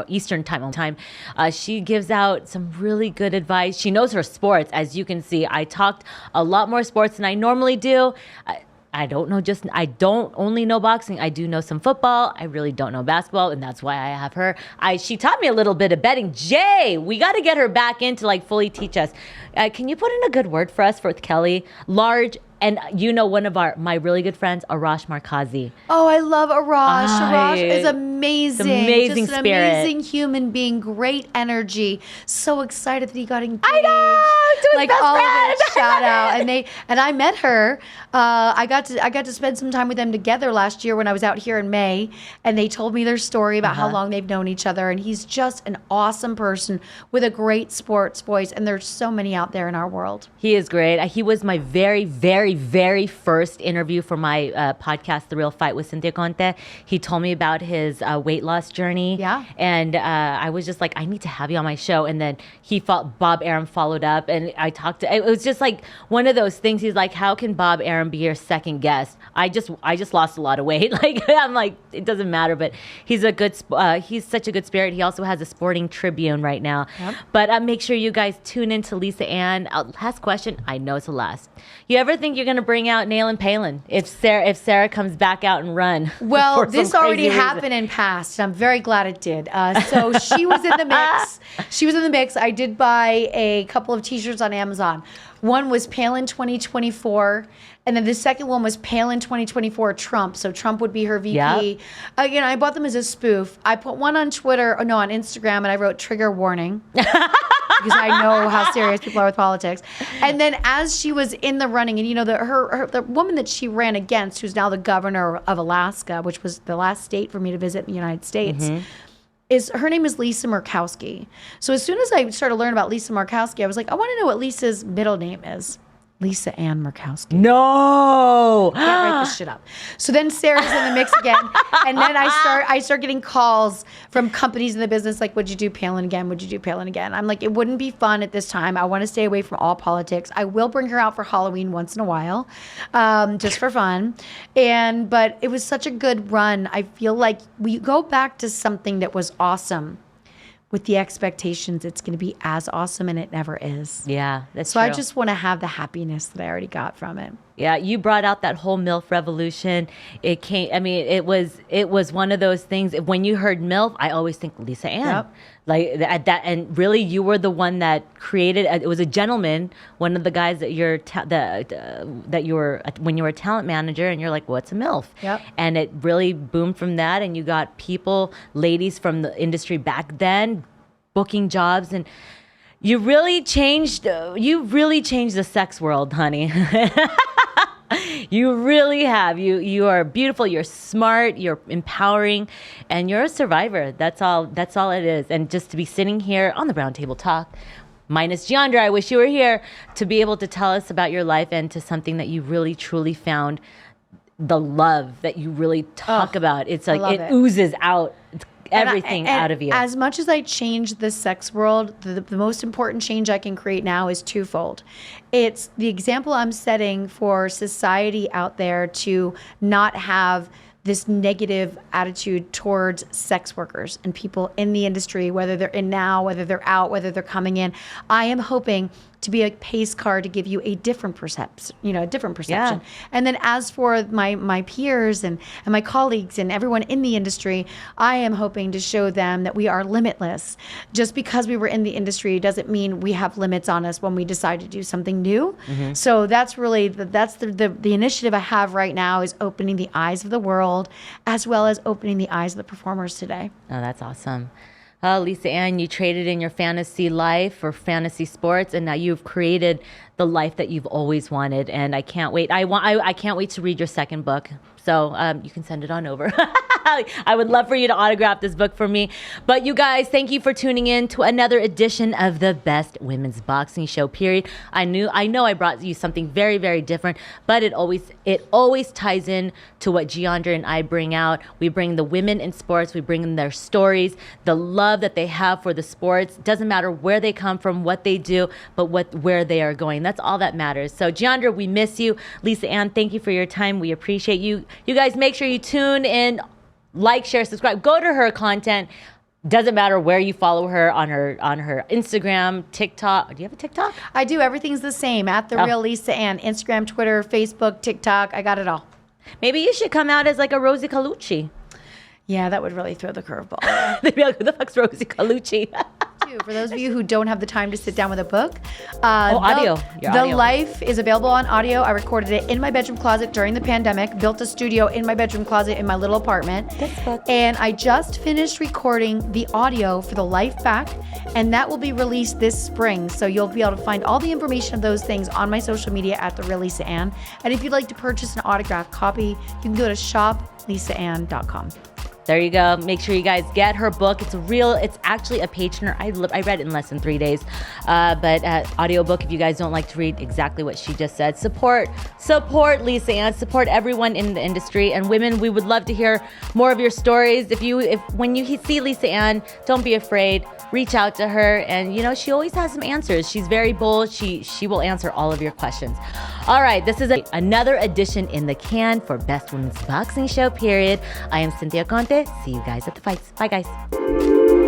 Eastern time. She gives out some really good advice. She knows her sports, as you can see. I talked a lot more sports than I normally do. I don't only know boxing. I do know some football. I really don't know basketball, and that's why I have her. She taught me a little bit of betting. Jay, we got to get her back in to fully teach us. Can you put in a good word for us with Kelly? Large. And one of my really good friends, Arash Markazi. Oh, I love Arash. Arash is amazing. Amazing just an spirit. Amazing human being, great energy. So excited that he got engaged. I know, to his best friend. Of it, shout out. And I met her. I got to spend some time with them together last year when I was out here in May, and they told me their story about how long they've known each other. And he's just an awesome person with a great sports voice. And there's so many out there in our world. He is great. He was my very, very, very first interview for my podcast, The Real Fight with Cynthia Conte. He told me about his weight loss journey. Yeah. And I was just like, I need to have you on my show. And then Bob Arum followed up, and I talked to, it was just like one of those things. He's like, how can Bob Arum be your second guest? I just lost a lot of weight. I'm like, it doesn't matter, but he's such a good spirit. He also has a Sporting Tribune right now. Yep. But make sure you guys tune in to Lisa Ann. Last question. I know it's the last. You ever think you're going to bring out Nailin Pailin if Sarah comes back out and run? Well, this already happened and passed. I'm very glad it did. So she was in the mix. I did buy a couple of t-shirts on Amazon. One was Pailin 2024, and then the second one was Pailin 2024 Trump. So Trump would be her VP. Yep. I bought them as a spoof. I put one on Instagram, and I wrote trigger warning. Because I know how serious people are with politics. And then as she was in the running, and the woman that she ran against, who's now the governor of Alaska, which was the last state for me to visit in the United States, her name is Lisa Murkowski. So as soon as I started learning about Lisa Murkowski, I was like, I want to know what Lisa's middle name is. Lisa Ann Murkowski. No. I can't write this shit up. So then Sarah's in the mix again. And then I start getting calls from companies in the business like, would you do Palin again? Would you do Palin again? I'm like, it wouldn't be fun at this time. I want to stay away from all politics. I will bring her out for Halloween once in a while, just for fun. But it was such a good run. I feel like we go back to something that was awesome with the expectations it's going to be as awesome, and it never is. Yeah, that's so true. I just want to have the happiness that I already got from it. Yeah, you brought out that whole MILF revolution. It came. I mean, it was one of those things. When you heard MILF, I always think Lisa Ann. Yep. Like that, and really, you were the one that created. It was a gentleman, one of the guys that that you were when you were a talent manager, and you're like, "What's a MILF?" Yep. And it really boomed from that, and you got ladies from the industry back then, booking jobs, and you really changed. You really changed the sex world, honey. You really have. You are beautiful. You're smart. You're empowering, and you're a survivor. That's all it is. And just to be sitting here on the Round Table Talk, minus Jeandra, I wish you were here to be able to tell us about your life and to something that you really truly found, the love that you really talk about. It's like it oozes out. It's everything out of you. As much as I changed the sex world, the most important change I can create now is twofold. It's the example I'm setting for society out there to not have this negative attitude towards sex workers and people in the industry, whether they're in now, whether they're out, whether they're coming in. I am hoping to be a pace car to give you a different perception. Yeah. And then as for my peers and my colleagues and everyone in the industry, I am hoping to show them that we are limitless. Just because we were in the industry doesn't mean we have limits on us when we decide to do something new. Mm-hmm. So that's really the initiative I have right now, is opening the eyes of the world as well as opening the eyes of the performers today. Oh, that's awesome. Lisa Ann, you traded in your fantasy life for fantasy sports, and now you've created the life that you've always wanted. And I can't wait. I can't wait to read your second book. So you can send it on over. I would love for you to autograph this book for me. But you guys, thank you for tuning in to another edition of the Best Women's Boxing Show, period. I know I brought you something very, very different, but it always ties in to what Jeandra and I bring out. We bring the women in sports. We bring in their stories, the love that they have for the sports. Doesn't matter where they come from, what they do, but where they are going. That's all that matters. So Jeandra, we miss you. Lisa Ann, thank you for your time. We appreciate you. You guys, make sure you tune in. Like, share, subscribe. Go to her content. Doesn't matter where you follow her on her Instagram, TikTok. Do you have a TikTok? I do. Everything's the same. At The Real Lisa Ann. Instagram, Twitter, Facebook, TikTok. I got it all. Maybe you should come out as like a Rosie Colucci. Yeah, that would really throw the curveball. They'd be like, who the fuck's Rosie Colucci? For those of you who don't have the time to sit down with a book, audio. The Life is available on audio. I recorded it in my bedroom closet during the pandemic, built a studio in my bedroom closet in my little apartment. And I just finished recording the audio for The Life Back, and that will be released this spring. So you'll be able to find all the information of those things on my social media at The Real Lisa Ann. And if you'd like to purchase an autographed copy, you can go to shoplisaann.com. There you go. Make sure you guys get her book. It's actually a page turner. I read it in less than 3 days. But audiobook, if you guys don't like to read exactly what she just said, support Lisa Ann, support everyone in the industry. And women, we would love to hear more of your stories. When you see Lisa Ann, don't be afraid. Reach out to her, and she always has some answers. She's very bold. She will answer all of your questions. All right, this is another edition in the can for Best Women's Boxing Show, period. I am Cynthia Conte. See you guys at the fights. Bye, guys.